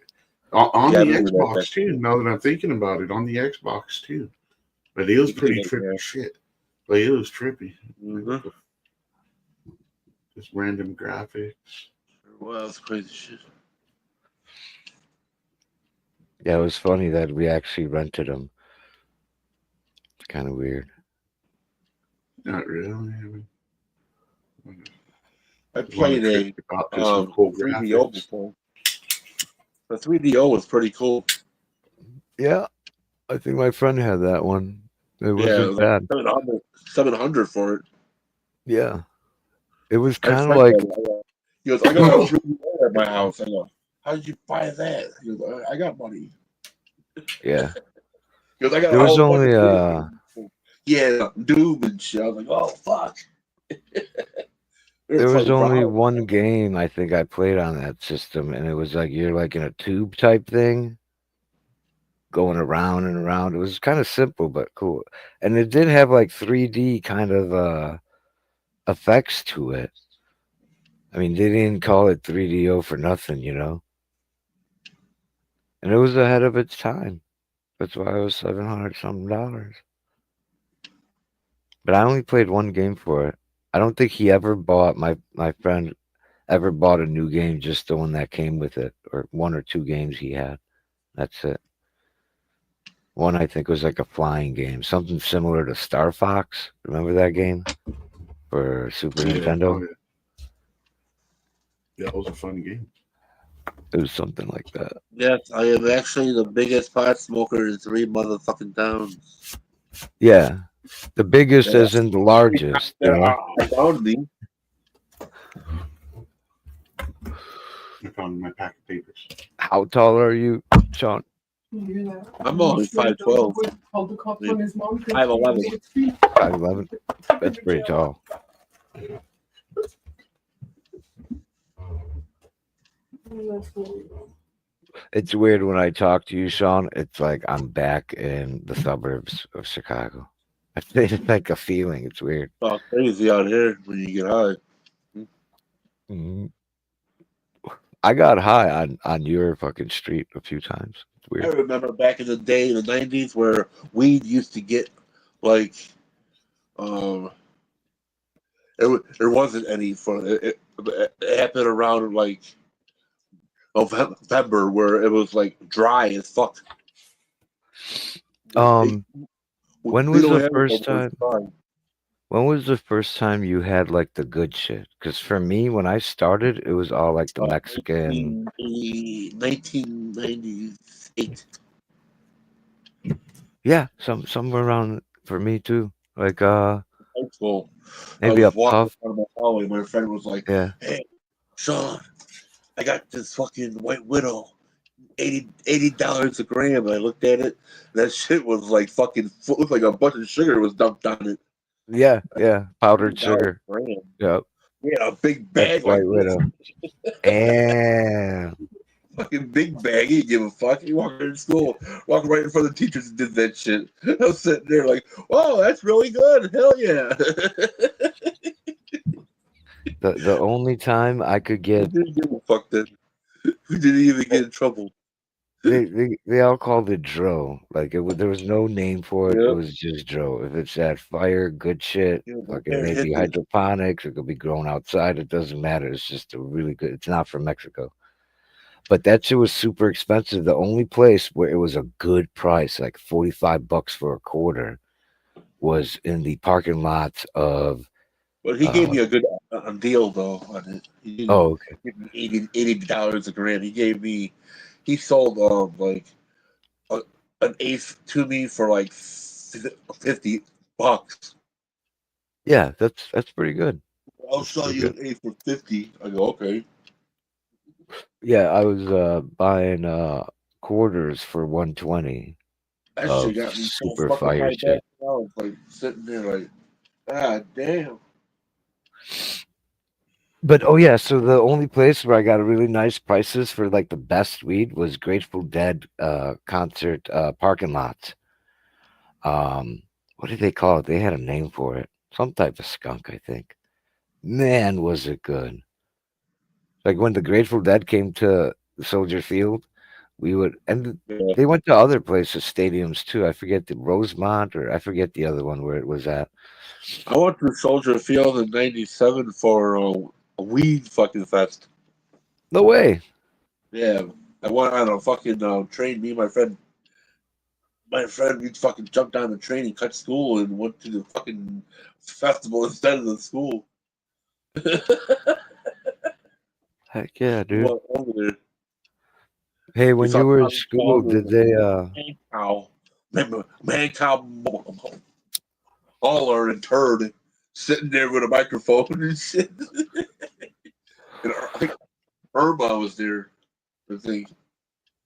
On Yeah, the I remember Xbox that. too. Now that I'm thinking about it, on the Xbox too. But it was pretty trippy shit. Like it was trippy. Mm-hmm. Just random graphics. Well, that's crazy shit. Yeah, it was funny that we actually rented them. It's kind of weird. Not really. I mean, I played a cool 3DO graphics. before. The 3DO was pretty cool. Yeah, I think my friend had that one. It wasn't like bad. 700 for it. Yeah, it was My kind of friend like had it. He goes, I got a 3DO at my house. I go, how did you buy that? He goes, I got money. yeah. He goes, I got There a was whole bunch only of yeah, Doom and shit. I was like, oh fuck. there was only Browns. one game I think I played on that system, and it was like you're like in a tube type thing, going around and around. It was kind of simple but cool, and it did have like 3D kind of effects to it. I mean, they didn't call it 3DO for nothing, you know. And it was ahead of its time. That's why it was $700 something. But I only played one game for it. I don't think he ever bought my friend ever bought a new game, just the one that came with it, or one or two games he had. That's it. One I think was like a flying game, something similar to Star Fox. Remember that game for Super Nintendo? Oh, yeah, that was a fun game. It was something like that. Yes, I am actually the biggest pot smoker in 3 motherfucking towns. Yeah, the biggest isn't the largest. You know? Around me. I found my pack of papers. How tall are you, Sean? I'm only 5'12". 5'11". 5'11". That's pretty tall. It's weird when I talk to you, Sean. It's like I'm back in the suburbs of Chicago. It's like a feeling. It's weird. Oh, crazy out here when you get high. Mm-hmm. I got high on your fucking street a few times. It's I weird. remember back in the day in the 90s where weed used to get like there wasn't any for it happened around like November where it was like dry as fuck. When We was don't the have first it no more time? dry. When was the first time you had like the good shit? Because for me, when I started, it was all like the Mexican. 1998. Yeah, somewhere around for me too. Like High school. maybe I a was walking puff. down my hallway. My friend was like, Yeah. "Hey, Sean, I got this fucking White Widow. $80 a gram. And I looked at it. That shit was like fucking looked like a bunch of sugar was dumped on it. Yeah, yeah. Powdered $80 sugar. a gram. Yep. We had a big That's bag White like this. Widow. And Fucking big bag. He didn't give a fuck. He walked in school, walked right in front of the teachers and did that shit. I was sitting there like, "Whoa, that's really good. Hell yeah!" the only time I could We get didn't give a fuck then. We didn't even get in trouble. they all called it dro. Like there was no name for it. It Yep. was just dro. If it's that fire, good shit. Yeah, my Fucking parents maybe hit it. hydroponics. It could be grown outside. It doesn't matter. It's just a really good. It's not from Mexico. But that shit was super expensive. The only place where it was a good price, like $45 for a quarter, was in the parking lot of. But he gave me a good deal though on it. He didn't Oh, okay. give me $80 a gram. He sold like an eighth to me for like $50. Yeah, that's pretty good. I'll That's sell pretty you good. an eighth for 50. I go, okay. Yeah, I was buying quarters for 120 That shit of got me so super fucking fire high back. shit. I was like sitting there like, ah, damn. But oh yeah, so the only place where I got really nice prices for like the best weed was Grateful Dead concert parking lots. What did they call it? They had a name for it. Some type of skunk, I think. Man, was it good. Like when the Grateful Dead came to Soldier Field, we would, and Yeah. they went to other places, stadiums too. I forget the Rosemont, or I forget the other one where it was at. I went to Soldier Field in '97 for a weed fucking fest. No way. Yeah. I went on a fucking train. Me and my friend, we fucking jumped on the train and cut school and went to the fucking festival instead of the school. Heck yeah, We dude. went over there. Hey, We when saw you were in Tommy school, Song did and they Man Cow. Remember Man Cow Baller and Turd sitting there with a microphone and shit. And I think Irma was there. I think.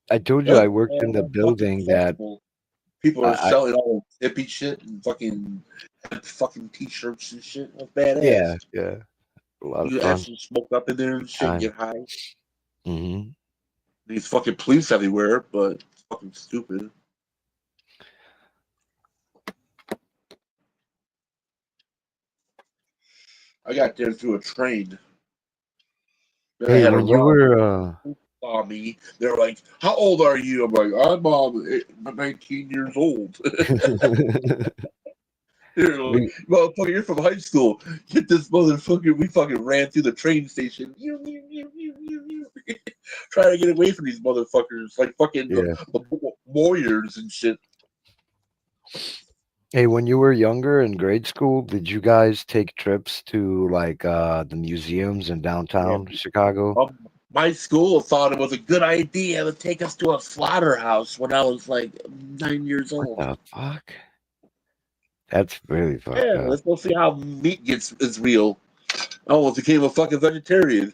I told you That I was worked in the a fucking building that festival. People are I selling all hippie shit and fucking t-shirts and shit. That's yeah, badass. yeah, a lot of You fun actually smoke up in there and shit and time. get high. Hmm. These fucking police everywhere, but it's fucking stupid. I got there through a train. Then I Hey, had to when you run. were Saw me. They're like, "How old are you?" I'm like, "I'm 19 years old." They're like, we "Motherfucker, you're from high school. Get this motherfucker." We fucking ran through the train station. Trying to get away from these motherfuckers, like fucking yeah. warriors and shit. Hey, when you were younger in grade school, did you guys take trips to like the museums in Yeah. downtown Chicago? My school thought it was a good idea to take us to a slaughterhouse when I was like 9 years What old. the fuck? That's really fucked Yeah, up. let's go see how meat is real. I almost became a fucking vegetarian.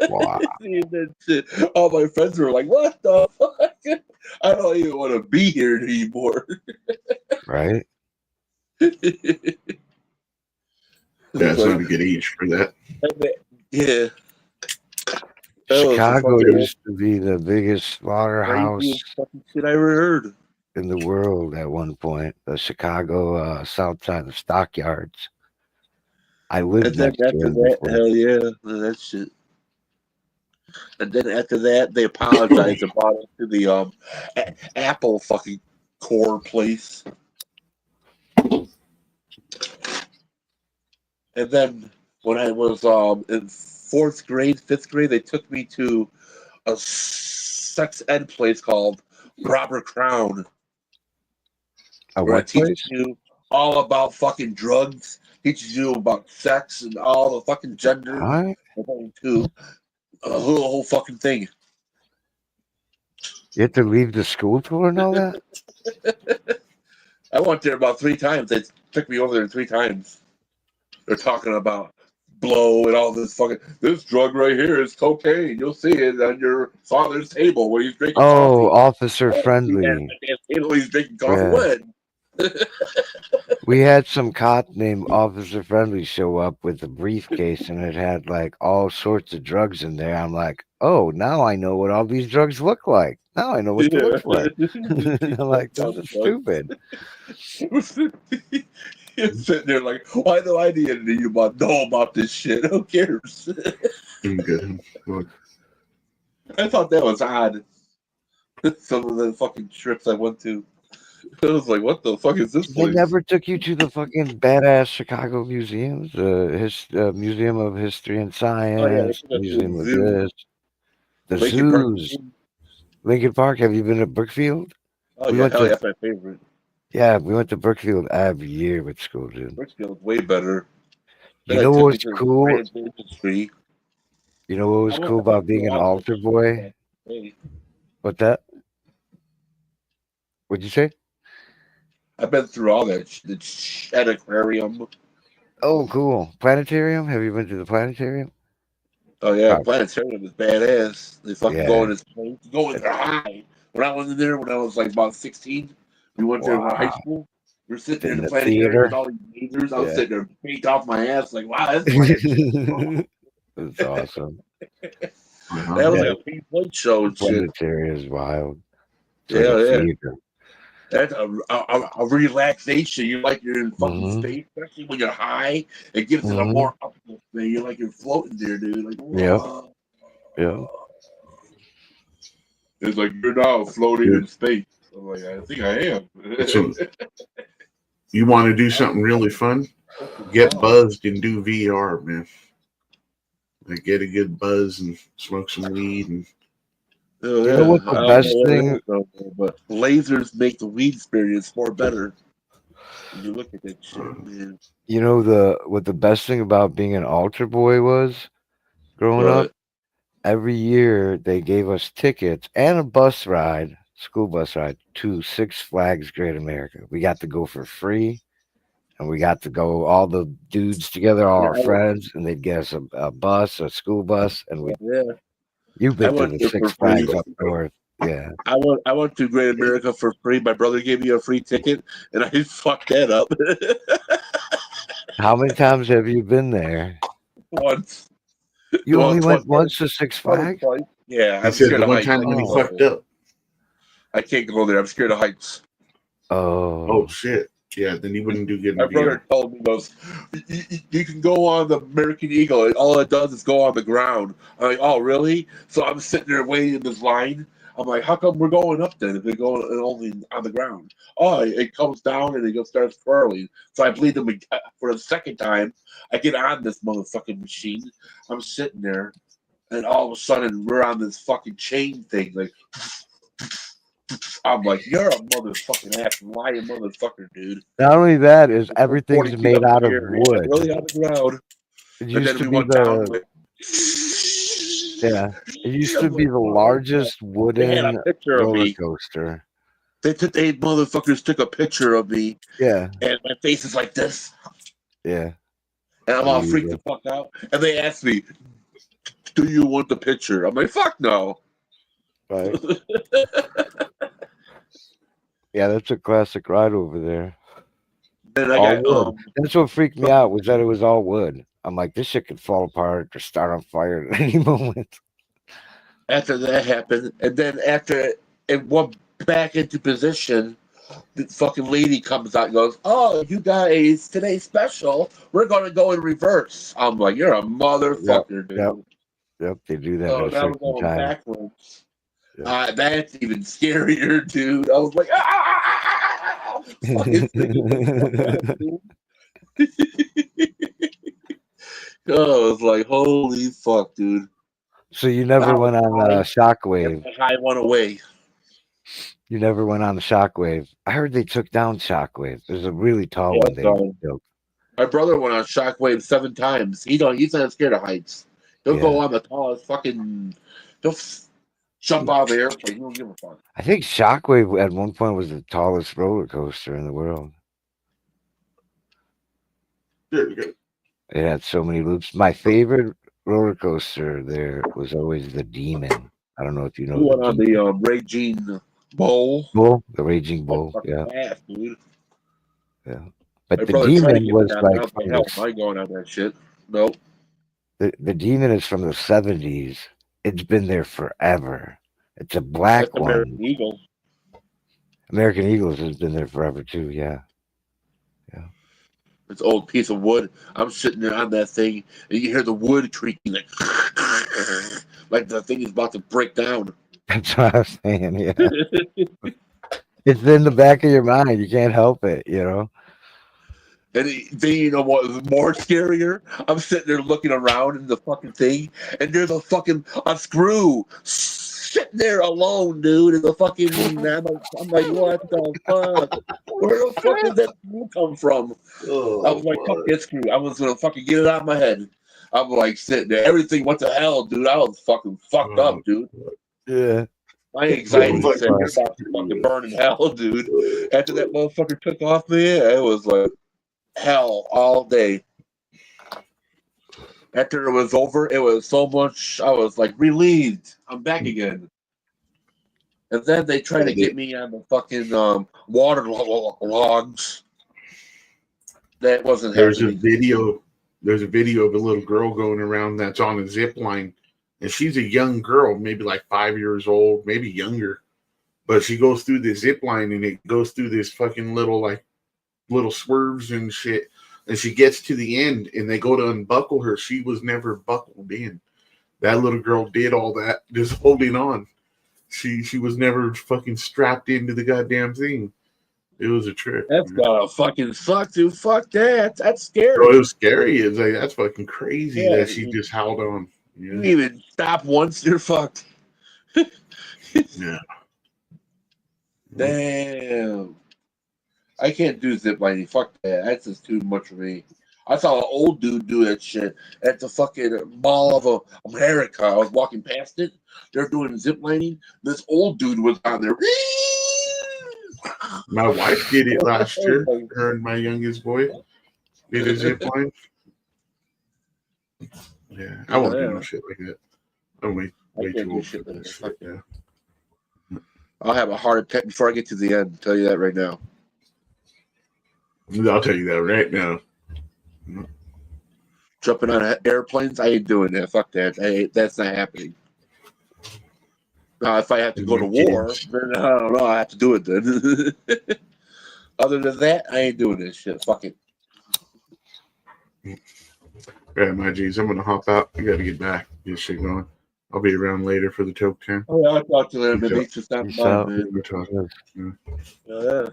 Wow. Seeing that shit. All my friends were like, "What the fuck? I don't even want to be here anymore." Right? Yeah, it's Like, not a good age for that. yeah, that was the Chicago fucking used to be the biggest slaughterhouse craziest fucking shit I ever heard. in the world at one point. The Chicago South Side of Stockyards. I And lived then next to after it that, before. hell yeah, that shit. And then after that, they apologized and brought us to the Apple fucking core place. And then when I was in fourth grade, fifth grade, they took me to a sex ed place called Robert Crown, A where it what teaches place? you all about fucking drugs, teaches you about sex and all the fucking gender, Huh? and then to a whole fucking thing. You had to leave the school tour and all that? I went there about 3 times. They took me over there 3 times. They're talking about blow and all this fucking. This drug right here is cocaine. You'll see it on your father's table when he's drinking Oh, coffee. officer I don't see that at friendly. my dad's table. He's drinking coffee. Yeah. When? We had some cop named Officer Friendly show up with a briefcase and it had like all sorts of drugs in there. I'm like, oh, now I know what all these drugs look like. Now I know what to Yeah. look for. I'm like, this is stupid. You're sitting there like, why do I need to know about this shit? Who cares? I'm good. Good. I thought that was odd. Some of the fucking trips I went to. I was like, what the fuck is this They place? never took you to the fucking badass Chicago museums, Museum of History and Science, we went to Museum the of zoo. this, the Lincoln Park zoos. Zoo. Lincoln Park. Have you been to Brookfield? Oh We yeah, went hell to yeah, that's my favorite. Yeah, we went to Brookfield every year with school, dude. Richfield's way better. You Then I know took what me was to the cool? Science Industry. You know what was cool I've been about being through an all that altar shit. boy? Hey, What that? What'd you say? I've been through all that shit. The Shed Aquarium. Oh, cool. Planetarium? Have you been to the planetarium? Oh yeah, Probably. Planetarium is badass. They fucking go in Yeah. this place. Go in there high. When I went in there when I was like about 16, we went there in high Wow. school. We were sitting there in In the the planetarium with theater. all these lasers. I was Yeah. sitting there baked off my ass like, wow, that's fucking shit. That's awesome. That was Yeah, like a pink floyd show the and shit. planetarium is wild. It's like a Yeah, yeah. theater. That's a relaxation. You're in fucking Mm-hmm. space, especially when you're high. It gives it a Mm-hmm. more uplift, man. You're like you're floating there, dude. Like, Yep. whoa. Yep. It's like you're now floating Dude, in space. I'm like, I think I am. so you want to do something really fun? Get buzzed and do VR, man. Like get a good buzz and smoke some weed and Oh, You know yeah, what I the don't know best what it thing is, though, but lasers make the weed experience more better. When you look at that shit, man. what the best thing about being an altar boy was growing up? But Every year they gave us tickets and a bus ride, school bus ride, to Six Flags Great America. We got to go for free, and we got to go all the dudes together, all yeah, our friends, and they'd get us a bus, a school bus, and we. yeah, You've I been to went the there Six for free. Flags up north, yeah. I went to Great America for free. My brother gave me a free ticket, and I fucked that up How many times have you been there? once. You Well, only twice, went once to Six Flags? twice. Yeah, he I'm said scared the of one heights. time I when he can't go Oh, fucked there. up. I can't go there. I'm scared of heights. Oh oh, shit. Yeah, then he wouldn't do good My in VR. brother told me, he goes, you can go on the American Eagle. And all it does is go on the ground. I'm like, oh, really? So I'm sitting there waiting in this line. I'm like, how come we're going up then if we're going only on the ground? Oh, it comes down and it just starts twirling. So I bleed them for the second time. I get on this motherfucking machine. I'm sitting there, and all of a sudden we're on this fucking chain thing. Like, I'm like, you're a motherfucking ass lying motherfucker, dude. not only that is For 40 everything's feet made up in out the of air. Yeah, wood. really on the ground. It And used then to we be went down the with. Yeah, it used to I'm be like, the oh, fuck. largest They had a wooden picture of roller me. coaster. They motherfuckers took a picture of me, Yeah, and my face is like this, yeah. and I'm all freaked the Unbelievable. fuck out. And they asked me, "Do you want the picture?" I'm like, "Fuck no." Right. Yeah, that's a classic ride over there. Then I All got wood. That's what freaked me out was that it was all wood. I'm like, this shit could fall apart or start on fire at any moment. after that happened, and then after it went back into position, the fucking lady comes out and goes, "Oh, you guys, today's special. We're gonna go in reverse." I'm like, "You're a Yep, motherfucker, yep, dude." yep. They do that So at now we're certain going times. backwards. Yep. That's even scarier, dude. I was like, ah! Fucking thing was like that, dude. Oh, I was like, holy fuck, dude. So you never Wow, went on and Shockwave. the high went away. You never went on the Shockwave. I heard they took down Shockwave. There's a really tall Yeah, one they so built. my brother went on Shockwave 7 times. He's not scared of heights. He'll go Yeah. on the tallest fucking. He'll jump out of the airplane. He don't give a fuck. I think Shockwave at one point was the tallest roller coaster in the world. There we go. It had so many loops. My favorite roller coaster there was always the Demon. I don't know if you know We the went on the Demon. Raging Bull. Bull, the Raging That's Bull. fucking Yeah, fast, dude. yeah. My But the brother tried to Demon get me was on that. like I'm like, from hell, the I ain't going on that shit. Nope. the Demon is from the 70s. It's been there forever. It's a That's black one. American Eagle. American Eagles has been there forever too. Yeah, yeah. It's an old piece of wood. I'm sitting there on that thing, and you hear the wood creaking like the thing is about to break down. That's what I was saying. Yeah, it's in the back of your mind. You can't help it. You know. And then you know what was more scarier? I'm sitting there looking around in the fucking thing, and there's a screw sitting there alone, dude. In the fucking, I'm like, what the fuck? Where the fuck did that screw come from? I Oh, was like, fuck what? this screw. I was gonna fucking get it out of my head. I'm like sitting there, everything. What the hell, dude? I was fucking fucked Oh, up, dude. Yeah. My Holy anxiety fuck said you're fuck. this about to fucking screw. burn in hell, dude. After that motherfucker took off, man, it was like hell all day. After it was over, it was so much. I was like relieved. I'm back again. And then they tried to get me on the fucking water logs. That wasn't There's a happening. video. There's a video of a little girl going around that's on a zip line, and she's a young girl, maybe like 5 years old, maybe younger. But she goes through this zip line, and it goes through this fucking little swerves and shit. And she gets to the end, and they go to unbuckle her. She was never buckled in. That little girl did all that just holding on. She was never fucking strapped into the goddamn thing. It was a trip. That's Man. gotta fucking suck, dude. Fuck that. That's Oh, it scary. was scary. It's like that's fucking crazy Yeah, that she just held on. you Yeah, even stop once, you're fucked. yeah. Damn. I can't do zip lining. Fuck that. That's just too much for me. I saw an old dude do that shit at the fucking Mall of America. I was walking past it. They're doing zip lining. This old dude was on there. My wife did it last year. Like, Her and my youngest boy did a zip line. Yeah, I won't do no yeah, shit like that. I'm I way can't too do old for shit like that that. Fuck shit. it. Yeah. I'll have a heart attack before I get to the end. I'll tell you that right now. I'll tell you that right now. Jumping on airplanes, I ain't doing that. Fuck that. That's not happening. Now, if I have to And go my to war, kids. then I don't know. I have to do it then. Other than that, I ain't doing this shit. Fuck it. Yeah, my G's. I'm gonna hop out. I gotta get back. Get shit going. I'll be around later for the toke time. Oh, yeah, I'll talk to you later, Peace man. out. Thanks for stopping Peace by, out. man. Good talk. Yeah. Yeah.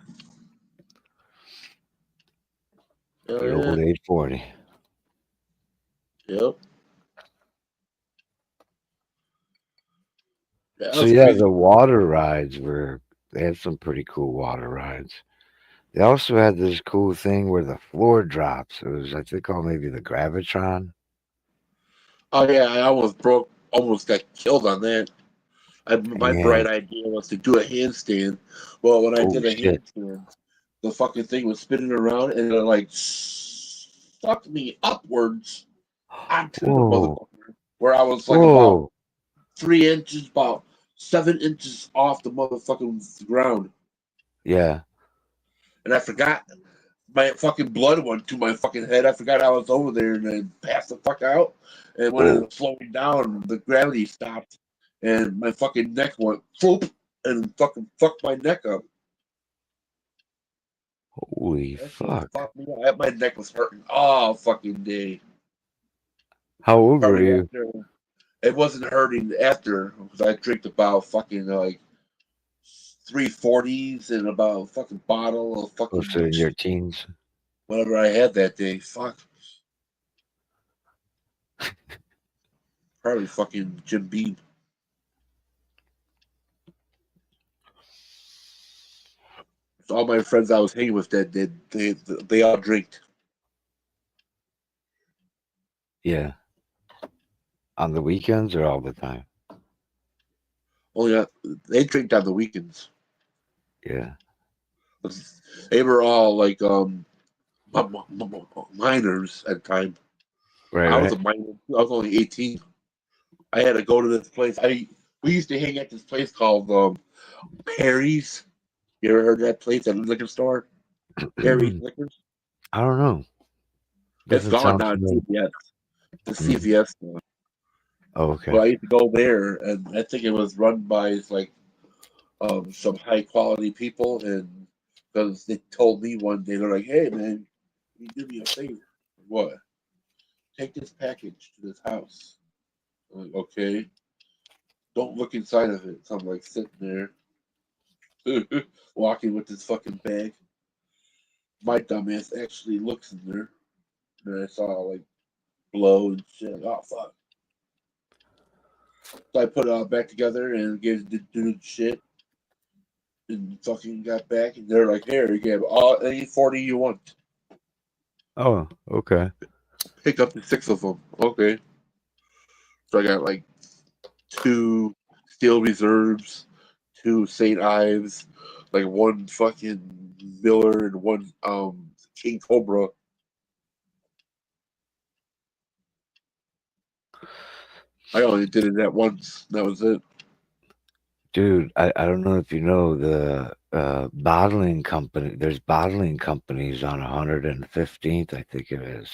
The Yeah. old 840. Yep. Yeah, So that's yeah, crazy. the water rides they had some pretty cool water rides. They also had this cool thing where the floor drops. It was I think called maybe the Gravitron. Oh, yeah, I almost got killed on that. My Yeah. bright idea was to do a handstand. Well, when I Oh did a shit. handstand, the fucking thing was spinning around and it like sucked me upwards onto the Whoa. motherfucker, where I was like about Whoa. 3 inches, about 7 inches off the motherfucking ground. Yeah. And I forgot my fucking blood went to my fucking head. I forgot I was over there and then passed the fuck out. And when it Whoa. was slowing down, the gravity stopped and my fucking neck went floop and fucking fucked my neck up. Holy That shit fuck. fucked me up. My neck was hurting all fucking day. How old were Hurting you? after. It wasn't hurting after because I drank about fucking like 340s and about a fucking bottle of fucking Posted in your teens. whatever I had that day. Fuck. Probably fucking Jim Beam. So all my friends I was hanging with that they all drink. Yeah. On the weekends or all the time? Oh yeah, they drink on the weekends. Yeah. They were all like minors at the time. Right, I was a right. minor. I was only 18. I had to go to this place. We used to hang at this place called Perry's. You ever heard of that place at the liquor store? Perry's Liquors. I don't know. It's Doesn't gone sound now. It's familiar. CVS. The Mhm. CVS now. Oh, But okay. I used to go there, and I think it was run by like some high quality people, and because they told me one day they're like, "Hey man, you do me a favor. What? Take this package to this house." I'm like, okay. Don't look inside of it. So I'm like sitting there, walking with this fucking bag. My dumbass actually looks in there, and I saw like blow and shit. Like, oh fuck! So I put it all back together and gave the dude shit, and fucking got back, and they're like, "Here, you get all any 40 you want. Oh, okay. Pick up the 6 of them." Okay. So I got like 2 Steel Reserves, 2 St. Ives, like 1 fucking Miller and 1 King Cobra. I only did it that once. That was it. Dude, I don't know if you know the bottling company. There's bottling companies on 115th, I think it is.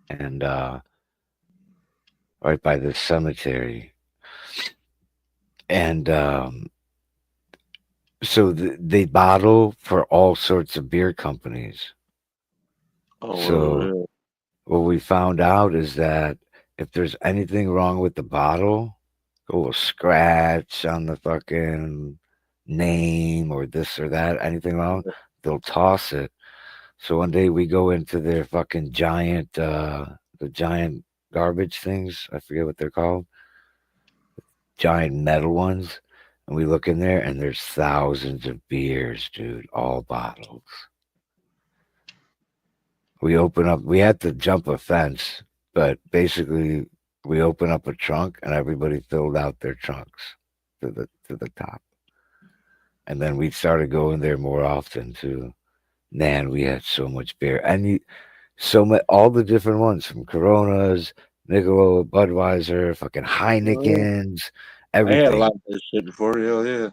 And right by the cemetery. And so they bottle for all sorts of beer companies. Oh, So yeah. what we found out is that if there's anything wrong with the bottle, a little scratch on the fucking name or this or that, anything wrong, they'll toss it. So one day we go into their fucking giant, the giant garbage things. I forget what they're called. Giant metal ones. And we look in there and there's thousands of beers, dude, all bottles. We open up, we had to jump a fence, but basically we open up a trunk and everybody filled out their trunks to the top. And then we started going there more often too. Man, we had so much beer. And so much, all the different ones from Coronas, Michelob, Budweiser, fucking Well, Heinekens, I had a everything. lot of this shit before. Yeah,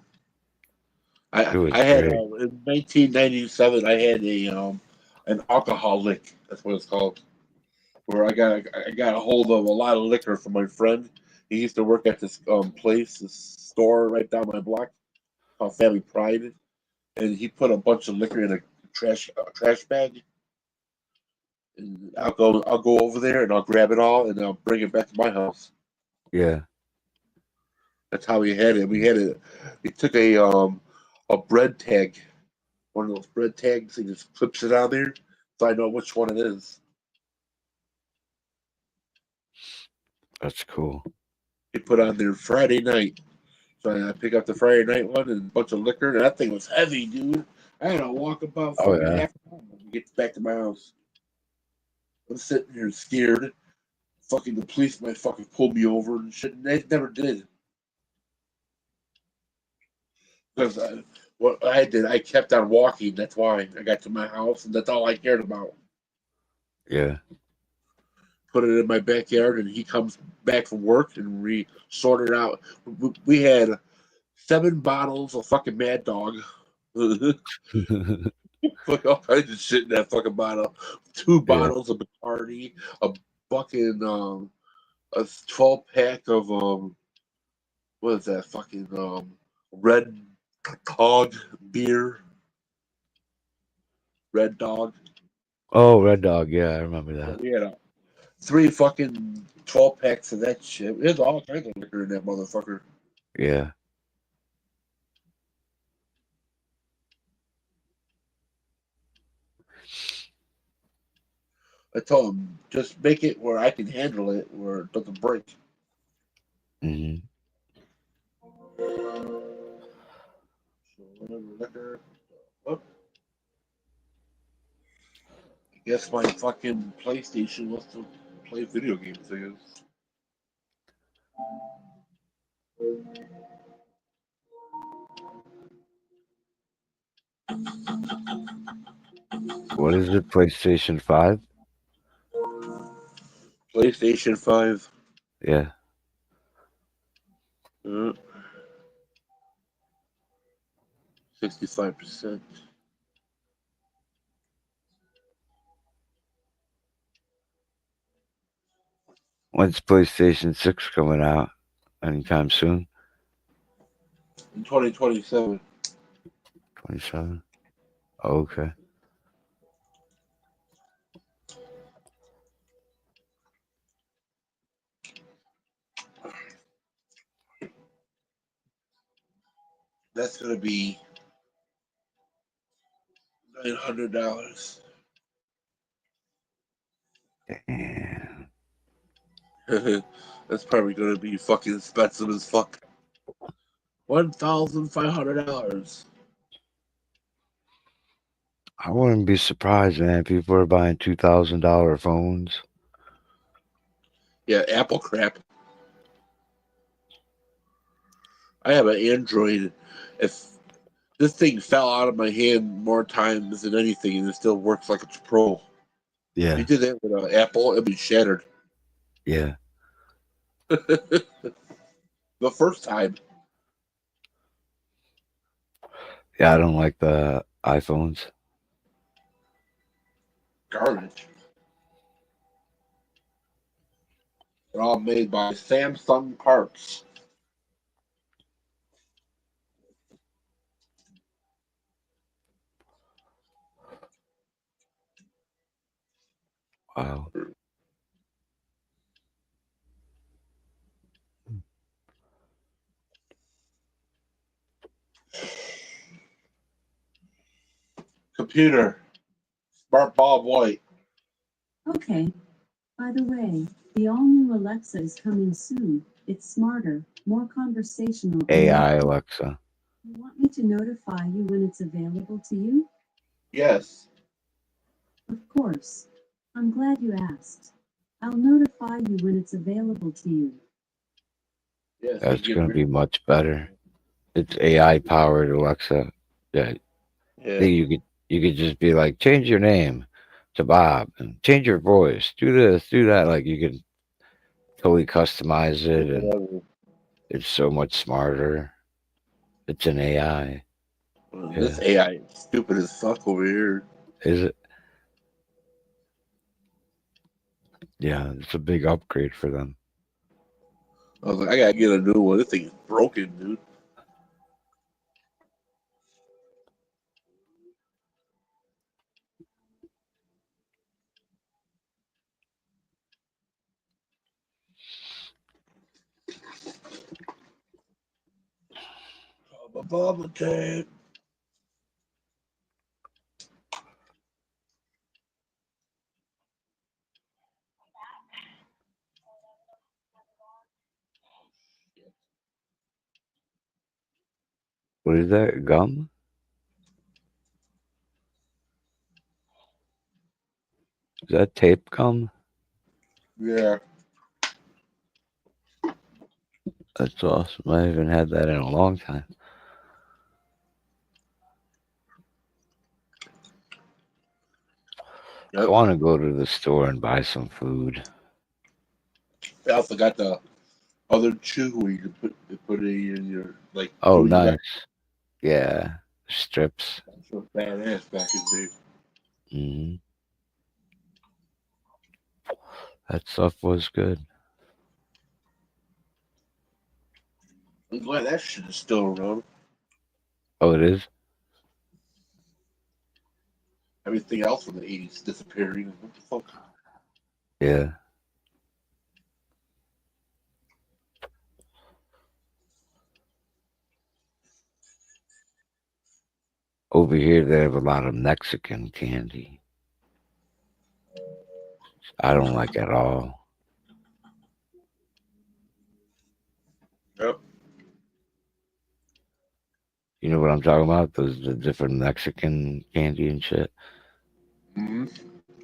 yeah. It was I had great. in 1997. I had a an alcohol lick. That's what it's called. Where I got a hold of a lot of liquor from my friend. He used to work at this this store right down my block called Family Pride, and he put a bunch of liquor in a trash bag. And I'll go over there and I'll grab it all and I'll bring it back to my house. Yeah. That's how we had it. We had it. We took a bread tag, one of those bread tags. He just clips it on there, so I know which one it is. That's cool. He put on there Friday night. So I pick up the Friday night one and a bunch of liquor. And that thing was heavy, dude. I had to walk about Oh fucking yeah. half an hour to get back to my house. I'm sitting here scared. Fucking the police might fucking pull me over and shit. And they never did. Because what I did, I kept on walking. That's why I got to my house, and that's all I cared about. Yeah. Put it in my backyard, and he comes back from work, and we sorted out. We had 7 bottles of fucking Mad Dog. Fuck all kinds of shit in that fucking bottle. Two Yeah. bottles of Bacardi, a fucking a 12 pack of what is that fucking Red Dog beer, Red Dog. Oh, Red Dog. Yeah, I remember Yeah, that. we had 3 fucking 12 packs of that shit. There's all kinds of liquor in that motherfucker. Yeah. I told him just make it where I can handle it, where it doesn't break. Hmm. So whatever liquor. Well, I guess my fucking PlayStation wants to play video games. I guess. What is it? PlayStation 5? PlayStation 5. Yeah. 65%. When's PlayStation 6 coming out? Anytime soon? In 2027. 27? Okay. That's going to be $900. Damn. That's probably going to be fucking expensive as fuck. $1,500. I wouldn't be surprised, man. People are buying $2,000 phones. Yeah, Apple crap. I have an Android. If this thing fell out of my hand more times than anything, and it still works like it's pro. If Yeah. you did that with an Apple, it'd be shattered. Yeah. The first time. Yeah, I don't like the iPhones. Garbage. They're all made by Samsung parts. Wow. Computer. Smart Bob White. Okay. By the way, the all-new Alexa is coming soon. It's smarter, more conversational. and AI more- Alexa. You want me to notify you when it's available to you? Yes. Of course. I'm glad you asked. I'll notify you when it's available to you. Yes. That's going to be much better. It's AI powered Alexa. Yeah. Yeah. You could just be like, change your name to Bob and change your voice. Do this, do that. Like you can totally customize it, and Whatever. it's so much smarter. It's an AI. This Yeah. AI is stupid as fuck over here. Is it? Yeah, it's a big upgrade for them. I was like, I gotta get a new one. This thing is broken, dude. Bubble tape. What is that? Gum? Is that tape gum? Yeah. That's awesome. I haven't had that in a long time. I Yep. want to go to the store and buy some food. I also got the other chew where you can put it in your like. Oh, chew your back. nice. Yeah, strips. That's so badass back in the day. Hmm. That stuff was good. I'm glad that shit is still around. Oh, it is? Everything else from the '80s disappearing. What the fuck? Yeah. Over here, they have a lot of Mexican candy. I don't like at all. Yep. You know what I'm talking about? Those the different Mexican candy and shit. Mm-hmm.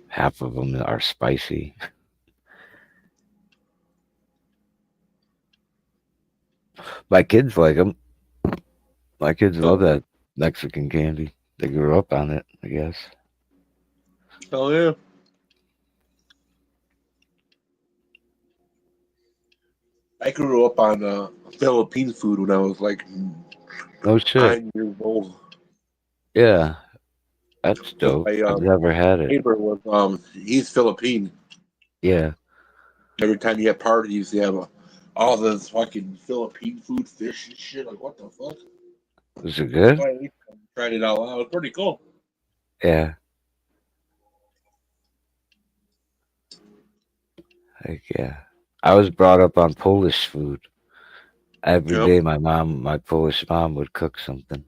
Half of them are spicy. My kids like them. My kids love that Mexican candy. They grew up on it, I guess. Hell yeah. I grew up on Philippine food when I was like No shit. 9 years old. Yeah, that's Because dope. my I've never had it. neighbor was he's Philippine. Yeah. Every time you have parties, they have all this fucking Philippine food, fish and shit. Like what the fuck? Was it good? So I tried it out. It was pretty cool. Yeah. Heck yeah. I was brought up on Polish food. Every Yep. day my Polish mom would cook something.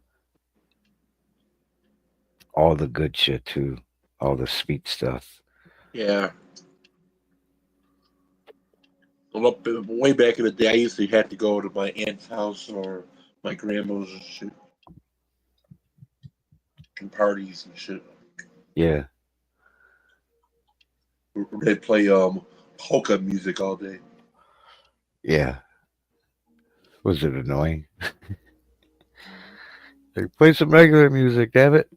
All the good shit too. All the sweet stuff. Yeah. Well, way back in the day, I used to have to go to my aunt's house or my grandma's and shit, and parties and shit. Yeah. They'd play polka music all day. Yeah. Was it annoying? Like, play some regular music, damn it.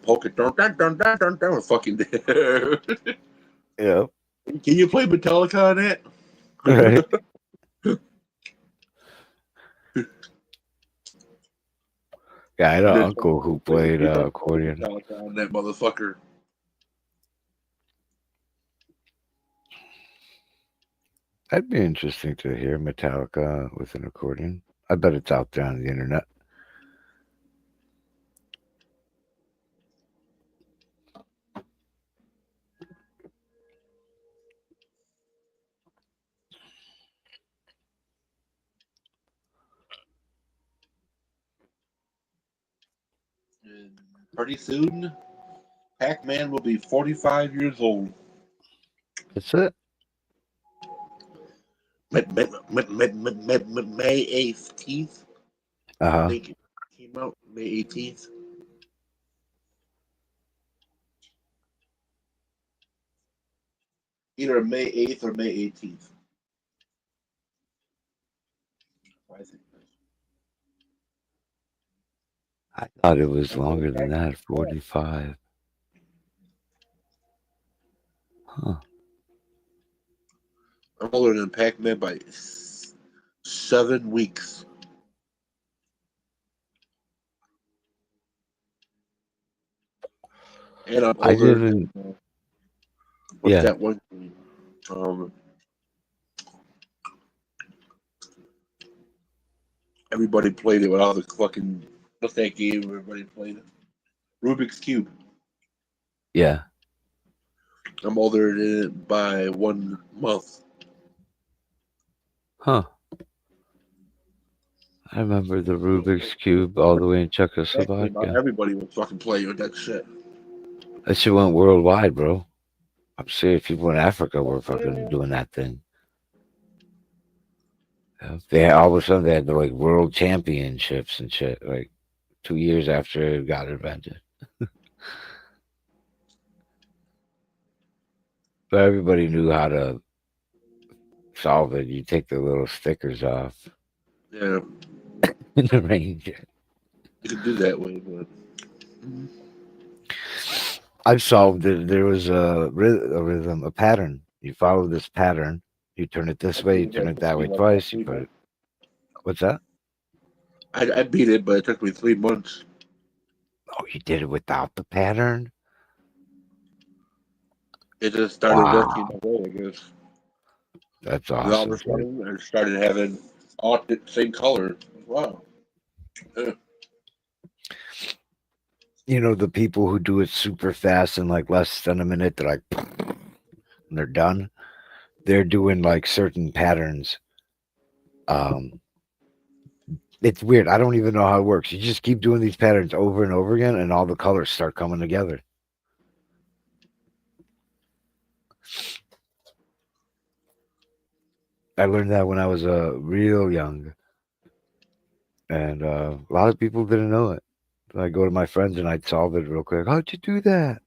Polka dun dun dun dun dun dun. Fucking. Yeah. Can you play Metallica on that? Right. Yeah, I had an uncle who played accordion. Metallica on that motherfucker. That'd be interesting to hear Metallica with an accordion. I bet it's out there on the internet. And pretty soon, Pac-Man will be 45 years old. That's it. May 18th. Uh I huh. think it came out May 18th. Either May 8th or May 18th. I think. I thought it was longer than that. 45. Huh. I'm older than Pac-Man by 7 weeks. And I'm I older didn't. than what's Yeah. that one game? Everybody played it with all the fucking what's that game everybody played? Rubik's Cube. Yeah. I'm older than it by 1 month. Huh. I remember the Rubik's Cube all the way in That came out, Czechoslovakia. everybody was fucking playing with that shit. That shit went worldwide, bro. I'm serious. People in Africa were fucking doing that thing. Yeah. They all of a sudden they had the like world championships and shit. Like 2 years after it got invented. But everybody knew how to solve it. You take the little stickers off Yeah, in the range. you could do that way, but I've solved it. There was a rhythm, a pattern. You follow this pattern. You turn it this way. You turn it that way twice. You put it. What's that? I beat it, but it took me 3 months. Oh, you did it without the pattern? It just started working Wow. my way, I guess. That's And all of awesome, a dude. sudden, I started having all the same color. Wow. You know, the people who do it super fast in like less than a minute, they're like, and they're done. They're doing like certain patterns. Um, it's weird. I don't even know how it works. You just keep doing these patterns over and over again, and all the colors start coming together. I learned that when I was real young, and a lot of people didn't know it. So I'd go to my friends and I'd solve it real quick. How'd you do that?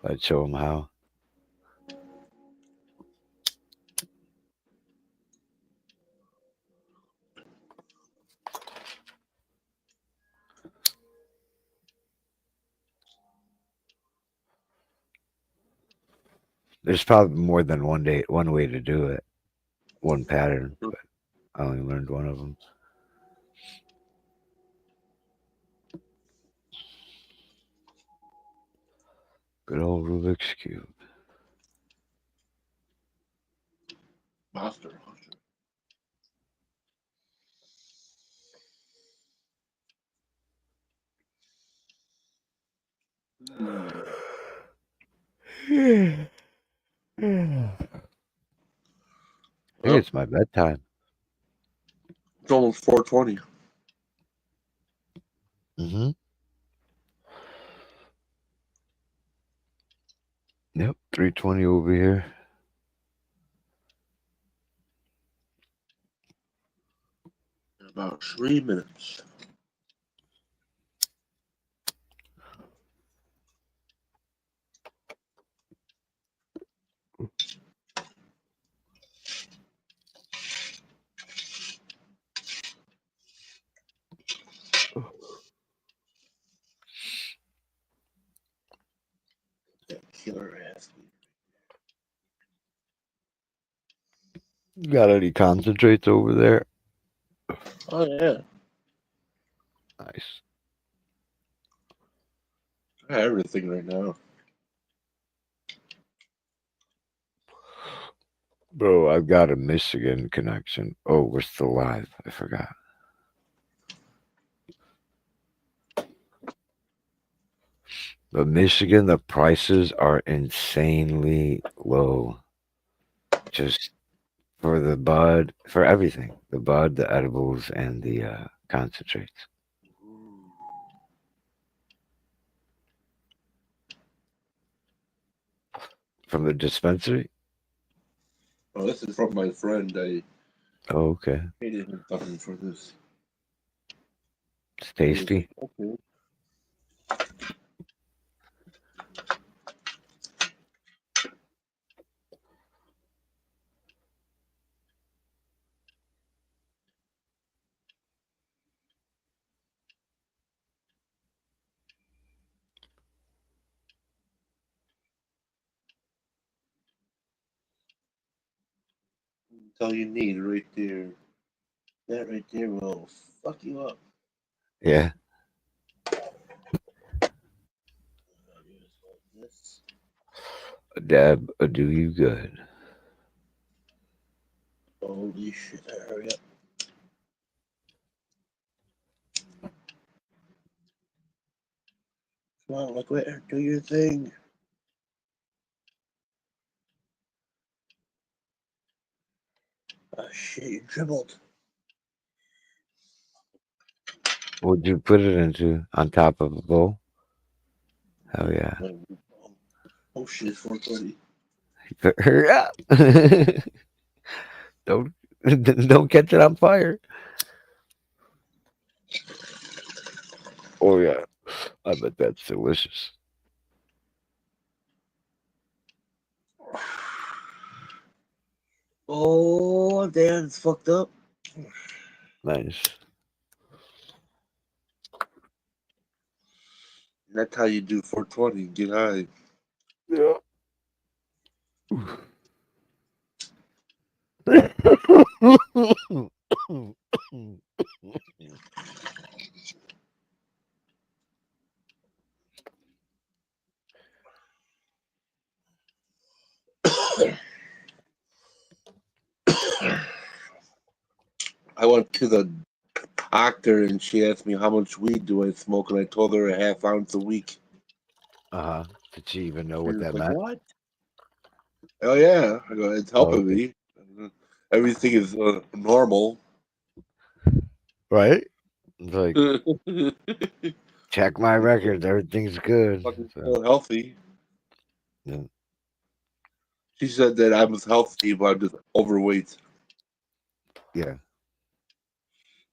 I'd show them how. There's probably more than one way to do it, one pattern, but I only learned one of them. Good old Rubik's Cube. Master. I think Well, it's my bedtime. it's almost 4:20. Mm-hmm. Yep, 3:20 over here. In about 3 minutes. That killer ass. Got any concentrates over there? Oh yeah, Nice. I have everything right now. Bro, I've got a Michigan connection. Oh, we're still live. I forgot. But Michigan, the prices are insanely low. Just for the bud, for everything. The bud, the edibles, and the concentrates. From the dispensary? Oh, this is from my friend. I Oh, okay. paid him something for this. It's He was tasty. like, okay. That's all you need right there. That right there will fuck you up. Yeah. This. A dab, a do you good. Holy shit! Hurry up. Come on, look where, do your thing. Oh shit, you dribbled. What'd you put it into? On top of a bowl? Hell yeah. Oh shit, it's 4:30. Hurry up. don't don't catch it on fire. Oh yeah. I bet that's delicious. Oh damn, it's fucked up. Nice. That's how you do 420. Get high. Yeah. I went to the doctor and she asked me how much weed do I smoke, and I told her a half ounce a week. Uh-huh. Did you even know She what was that like, meant? "What?" Oh yeah, I go, it's Oh, helping okay. me. Everything is normal. Right? It's like, Fucking check my records. Everything's good. So, still healthy. yeah. She said that I was healthy, but I'm just overweight. Yeah.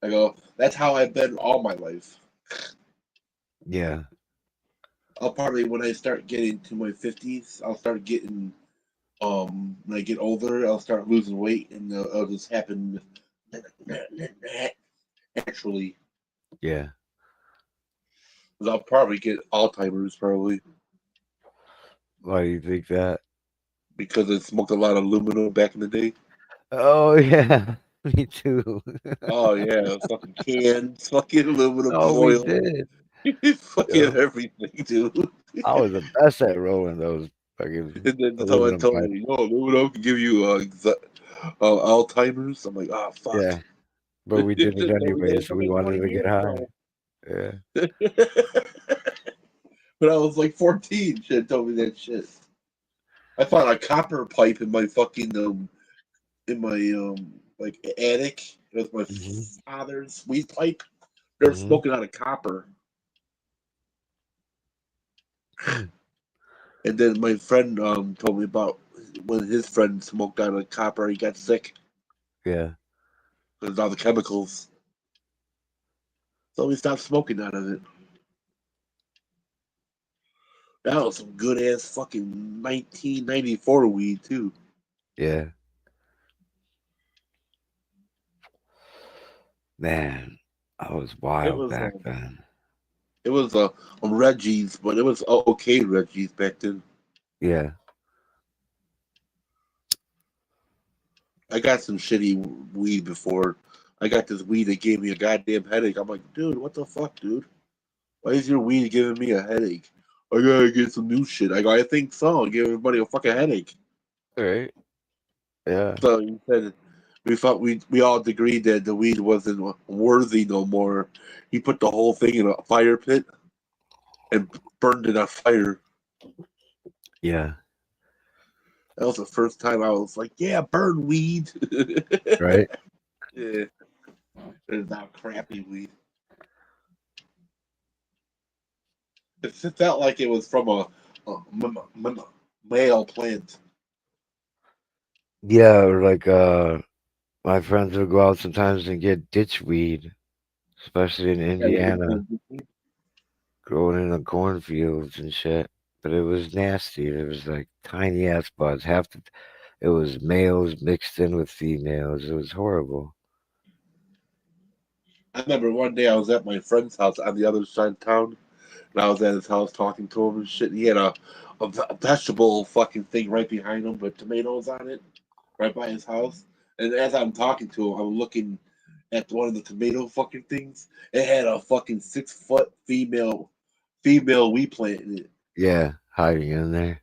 I go, that's how I've been all my life. Yeah. I'll probably, when I start getting to my 50s, I'll start getting when I get older, I'll start losing weight, and it'll just happen naturally. Yeah. 'Cause I'll probably get Alzheimer's probably. Why do you think that? because I smoked a lot of aluminum back in the day. Oh yeah, me too. Oh yeah, fucking cans, fucking aluminum Oh, we foil, did. fucking Yeah. everything, dude. I was the best at rolling those fucking And then someone aluminum told pipe. me, "Yo, aluminum can give you Alzheimer's." I'm like, "Ah, fuck." Yeah, but we They did it told me anyway, that so we fucking wanted 20 to get years high. ago. Yeah. But I was like 14. She had told me that shit. I found a copper pipe in my fucking like attic. It was my Hmm. father's weed pipe. They're Hmm. smoking out of copper. And then my friend told me about when his friend smoked out of copper, he got sick Yeah. because of all the chemicals. So we stopped smoking out of it. That was some good ass fucking 1994 weed too. Yeah. Man, I was It wild was back then. it was Reggie's, but it was okay Reggie's back then. Yeah. I got some shitty weed before. I got this weed that gave me a goddamn headache. I'm like, dude, what the fuck, dude? Why is your weed giving me a headache? I gotta get some new shit. I go, I think so. Give everybody a fucking headache. All right. Yeah. So he said we thought we all agreed that the weed wasn't worthy no more. He put the whole thing in a fire pit and burned it on fire. Yeah. That was the first time I was like, yeah, burn weed. Right. Yeah, it's not crappy weed. It felt like it was from a male plant. Yeah. Or like my friends would go out sometimes and get ditch weed, especially in Yeah, Indiana, growing in the cornfields and shit. But it was nasty. It was like tiny ass buds. It was males mixed in with females. It was horrible. I remember one day I was at my friend's house on the other side of town, and I was at his house talking to him and shit. And he had a vegetable fucking thing right behind him with tomatoes on it, right by his house. And as I'm talking to him, I'm looking at one of the tomato fucking things. It had a fucking 6 foot female wheat plant in it. Yeah, hiding in there.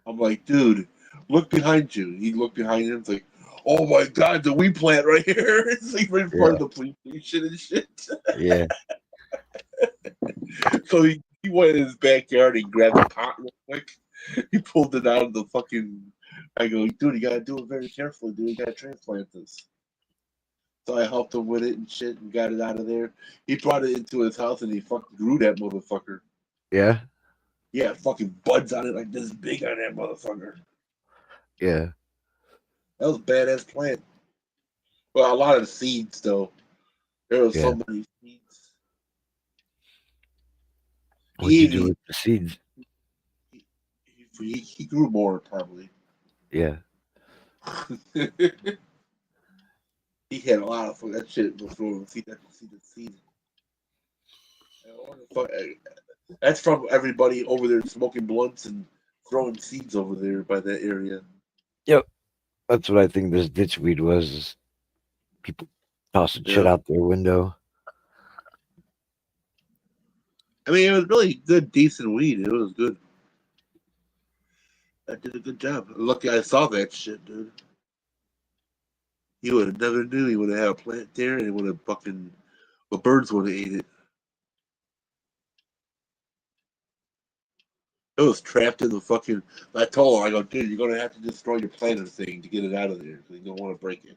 I'm like, dude, look behind you. He looked behind him. It's like, oh my god, the wheat plant right here. It's like right in front of Yeah. the police station and shit. Yeah. So he went in his backyard and grabbed a pot real quick. He pulled it out of the fucking. I go, dude, you gotta do it very carefully, dude. You gotta transplant this. So I helped him with it and shit and got it out of there. He brought it into his house and he fucking grew that motherfucker. Yeah. Yeah, fucking buds on it like this big on that motherfucker. Yeah. That was a badass plant. Well, a lot of the seeds though. There was Yeah. so many seeds. What'd you do He with the seeds? he grew more probably. Yeah. He had a lot of that shit before. See that seed. That's from everybody over there smoking blunts and throwing seeds over there by that area. Yep. That's what I think this ditchweed was. Is people tossing shit Yeah. out their window. I mean, it was really good, decent weed. It was good. I did a good job. Lucky I saw that shit, dude. You would have never knew he would have had a plant there and it would have fucking, the birds would have ate it. It was trapped in the fucking. I told her, I go, dude, you're gonna have to destroy your planter thing to get it out of there because you don't want to break it.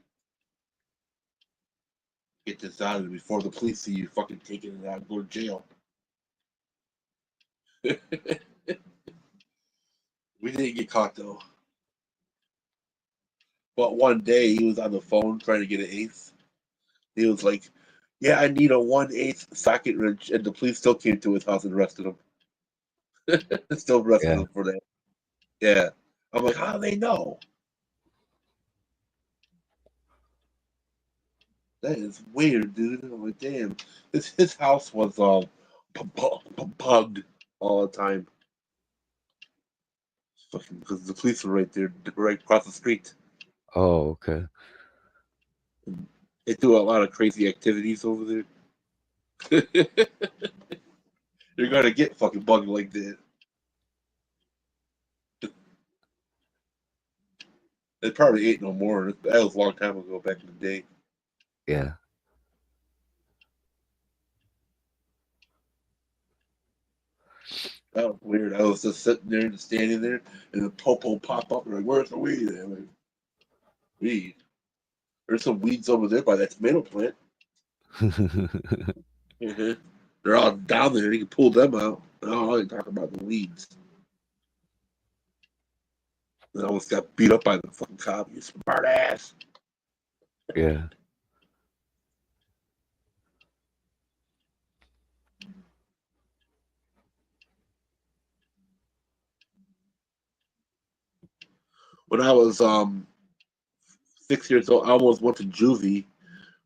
Get this out of there before the police see you fucking taking it out and go to jail. We didn't get caught though. But one day he was on the phone trying to get an eighth. He was like, "Yeah, I need a 1/8 socket wrench," and the police still came to his house and arrested him. Still arrested Yeah. him for that. Yeah, I'm like, how do they know? That is weird, dude. I'm like, damn, his house was pugged all the time. fucking because the police were right there, right across the street. Oh, okay. They do a lot of crazy activities over there. You're gonna get fucking bugged like that. It probably ain't no more. That was a long time ago, back in the day. Yeah. That was weird. I was just sitting there and standing there, and the popo pop up. And like, where's the weed? And I'm like, weed. There's some weeds over there by that tomato plant. Mm-hmm. They're all down there. You can pull them out. Oh, I talk about the weeds. I almost got beat up by the fucking cop. You smart ass. Yeah. When I was 6 years old, I almost went to juvie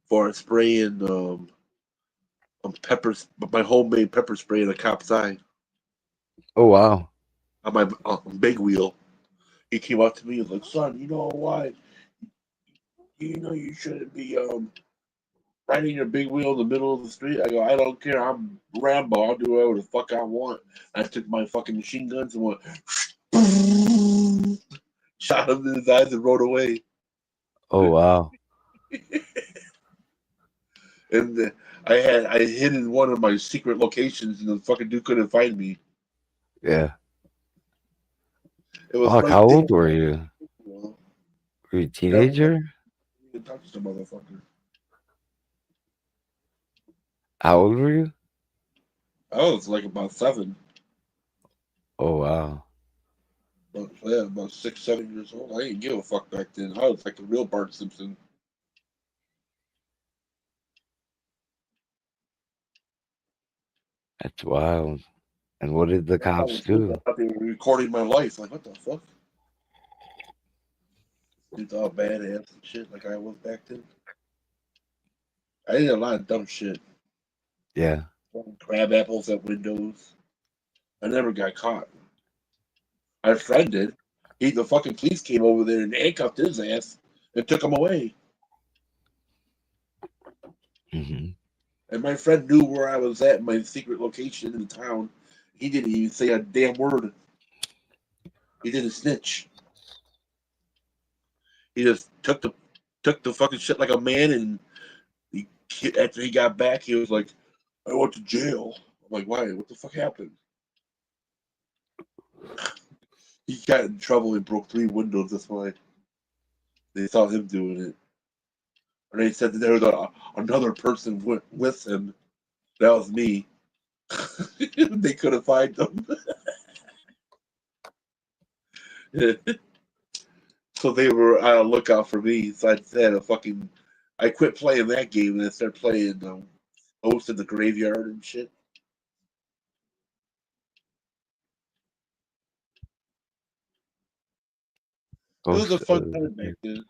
for spraying peppers, my homemade pepper spray in a cop's eye Oh, wow. on my big wheel. He came up to me and was like, "Son, you know why? You know you shouldn't be riding your big wheel in the middle of the street." I go, "I don't care. I'm Rambo. I'll do whatever the fuck I want." I took my fucking machine guns and went, shot him in his eyes and rode away. Oh, wow. And I hid in one of my secret locations, and the fucking dude couldn't find me. Yeah. It was Fuck, right how there. old were you? Well, Were you a teenager? you touched the motherfucker. How old were you? I was like about 7. Oh, wow. But yeah, about 6, 7 years old. I didn't give a fuck back then. I was like the real Bart Simpson. That's wild. And what did the I cops do? thought they were recording my life. Like, what the fuck? Dude's all badass and shit like I was back then. I did a lot of dumb shit. Yeah. Crab apples at windows. I never got caught. My friend did. The fucking police came over there and handcuffed his ass and took him away. Hmm. And my friend knew where I was at, my secret location in the town. He didn't even say a damn word. He didn't snitch. He just took the fucking shit like a man. And after he got back, he was like, "I went to jail." I'm like, "Why? What the fuck happened?" He got in trouble and broke 3 windows. That's why they saw him doing it. And they said that there was another person with him. That was me. They couldn't find them. So they were on a lookout for me. So I quit playing that game and I started playing Ghost in the Graveyard and shit. It was a Ghost fun of time back then.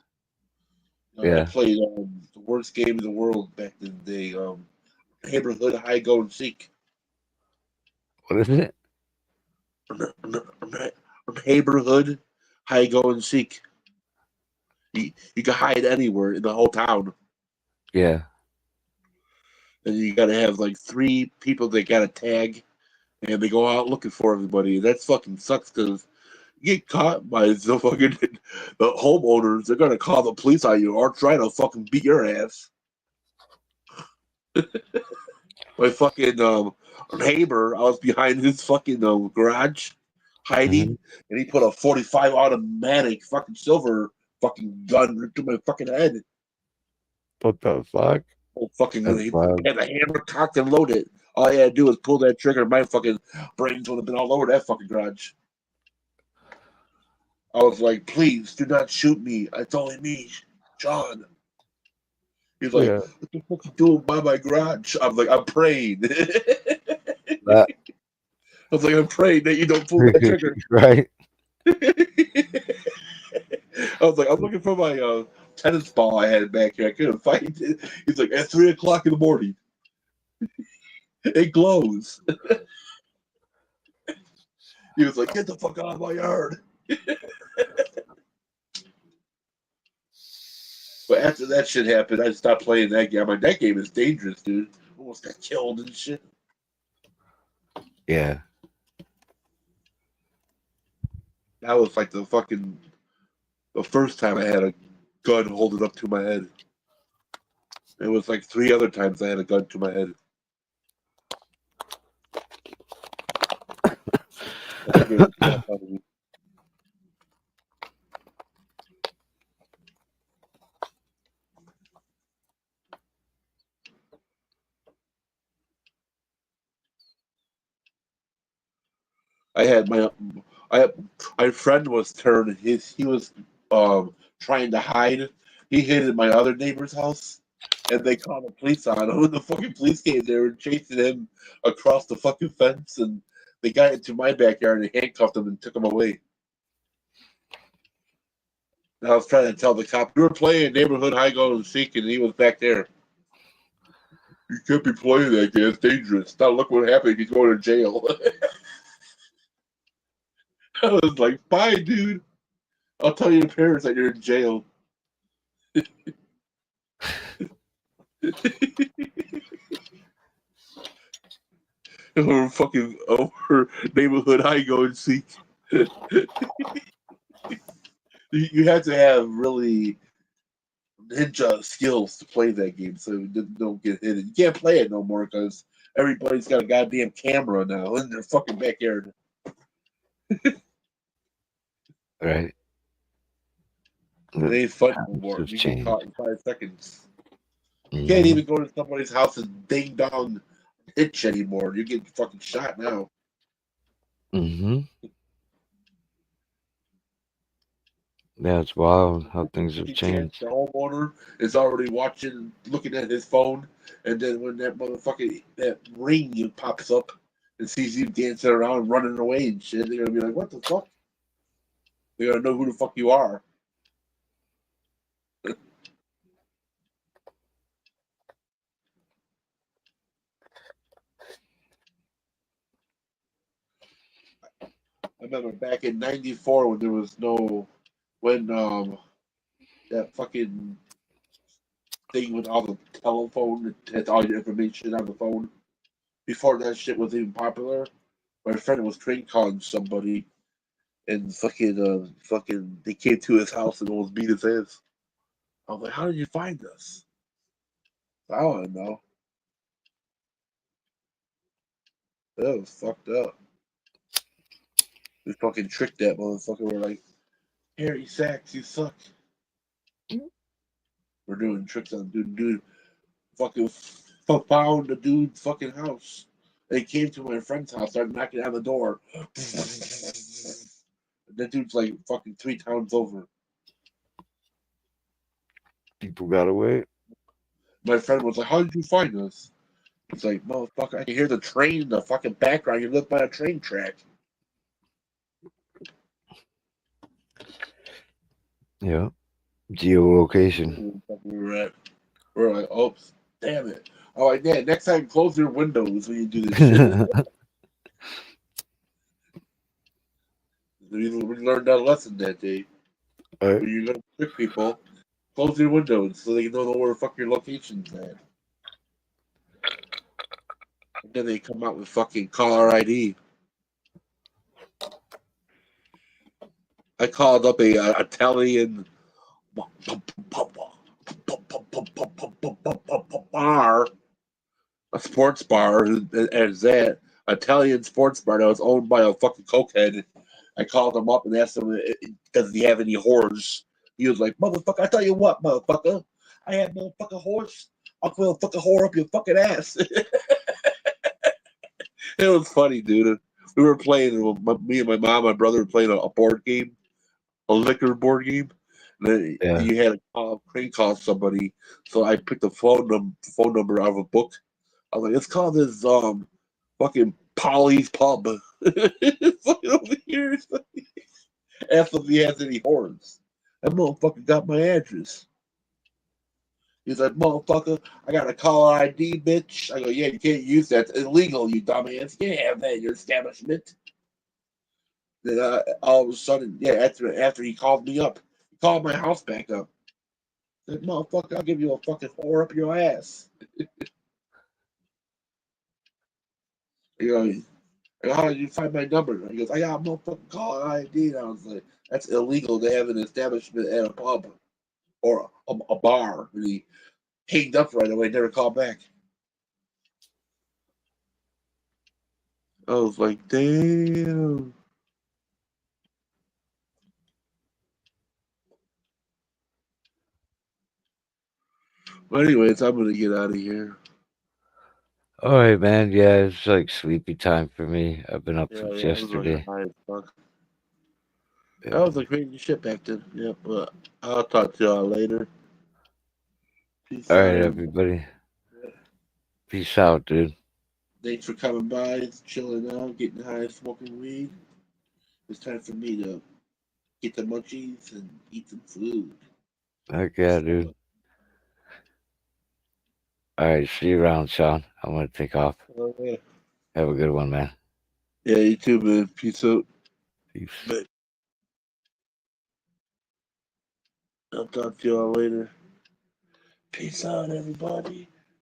I Yeah. played the worst game in the world back in the day, neighborhood hide go and seek. What is it? Neighborhood hide go and seek. You can hide anywhere in the whole town, Yeah. and you got to have like 3 people that got a tag, and they go out looking for everybody. That fucking sucks because you get caught by the fucking the homeowners. They're gonna call the police on you or try to fucking beat your ass. My fucking neighbor, I was behind his fucking garage hiding, Hmm. and he put a 45 automatic fucking silver fucking gun to my fucking head. What the fuck? Oh, fucking, That's he wild. had the hammer cocked and loaded. All I had to do was pull that trigger. My fucking brains would have been all over that fucking garage. I was like, "Please do not shoot me. It's only me, John." He's like, Yeah. "What the fuck you doing by my garage?" I'm like, "I'm praying." That I was like, "I'm praying that you don't pull that trigger." right? I was like, "I'm looking for my tennis ball I had back here. I couldn't find it." He's like, "At 3 o'clock in the morning, it glows." He was like, "Get the fuck out of my yard." But after that shit happened, I stopped playing that game. I'm like, that game is dangerous, dude. Almost got killed and shit. Yeah. That was like the first time I had a gun holding up to my head. It was like 3 other times I had a gun to my head. That scared the crap out of me. I had my friend was turned he was trying to hide. He hid in my other neighbor's house, and they called the police on him. And the fucking police came there and chasing him across the fucking fence, and they got into my backyard and handcuffed him and took him away. And I was trying to tell the cop we were playing neighborhood hide and seek, and he was back there. You can't be playing that game. It's dangerous. Now look what happened. He's going to jail. I was like, bye, dude. I'll tell your parents that you're in jail. Or fucking over neighborhood high go and seek. You have to have really ninja skills to play that game so you don't get hit. You can't play it no more because everybody's got a goddamn camera now in their fucking backyard. Right. It ain't fun no Times more. have You get changed. caught in 5 seconds. You can't even go to somebody's house and ding dong hitch anymore. You're getting fucking shot now. Mm-hmm. Yeah, it's wild how things have You can't. changed. The homeowner is already watching, looking at his phone, and then when that motherfucking that ring pops up and sees you dancing around, running away and shit, they're gonna be like, "What the fuck?" They're gonna know who the fuck you are. I remember back in '94 when there was that fucking thing with all the telephone that had all your information on the phone. Before that shit was even popular, my friend was train calling somebody, and fucking they came to his house and almost beat his ass. I was like, "How did you find us?" I don't know. That was fucked up. We fucking tricked that motherfucker. We're like, "Harry Sachs, you suck." We're doing tricks on dude. Fucking found the dude's fucking house. They came to my friend's house, started knocking on the door. That dude's like fucking 3 towns over. People got away. My friend was like, "How did you find us?" He's like, "Motherfucker, I can hear the train in the fucking background. You live by a train track." Yeah. Geolocation. We're like, "Oops, damn it." I'm like, "Yeah, next time close your windows when you do this shit." We learned that lesson that day. Right. When you're gonna trick people, close your windows so they don't know where the fuck your location's at. And then they come out with fucking caller ID. I called up a Italian bar, a sports bar, as that Italian sports bar that was owned by a fucking cokehead. I called him up and asked him, does he have any whores? He was like, "Motherfucker, I tell you what, motherfucker, I have motherfucking horse. I'll put a fucking whore up your fucking ass." It was funny, dude. We were playing, me and my mom, my brother were playing a board game, a liquor board game. And then Yeah. you had to call somebody. So I picked the phone number out of a book. I was like, "Let's call this fucking Polly's Pub." Fucking over here. Asked if he has any horns. That motherfucker got my address. He's like, "Motherfucker, I got a caller ID, bitch." I go, "Yeah, you can't use that. It's illegal, you dumbass. You can't have that in your establishment." Then all of a sudden, yeah, after he called me up, he called my house back up. Said, motherfucker, I'll give you a fucking whore up your ass. You know, like, how did you find my number? He goes, I got a motherfucking call ID. And I was like, that's illegal to have an establishment at a pub or a bar. And he hanged up right away, never called back. I was like, damn. But anyways, I'm gonna get out of here. All right, man. Yeah, it's like sleepy time for me. I've been up Yeah, since I was like yesterday. high as fuck. That Yeah. was the crazy shit back then. Yeah, but I'll talk to y'all later. Peace All out, right, everybody. everybody. Yep. Peace out, dude. Thanks for coming by, chilling out, getting high, smoking weed. It's time for me to get the munchies and eat some food. Heck yeah, dude. All right, see you around, Sean. I'm gonna take off. Oh, yeah. Have a good one, man. Yeah, you too, man. Peace out. Peace. But I'll talk to y'all later. Peace out, everybody.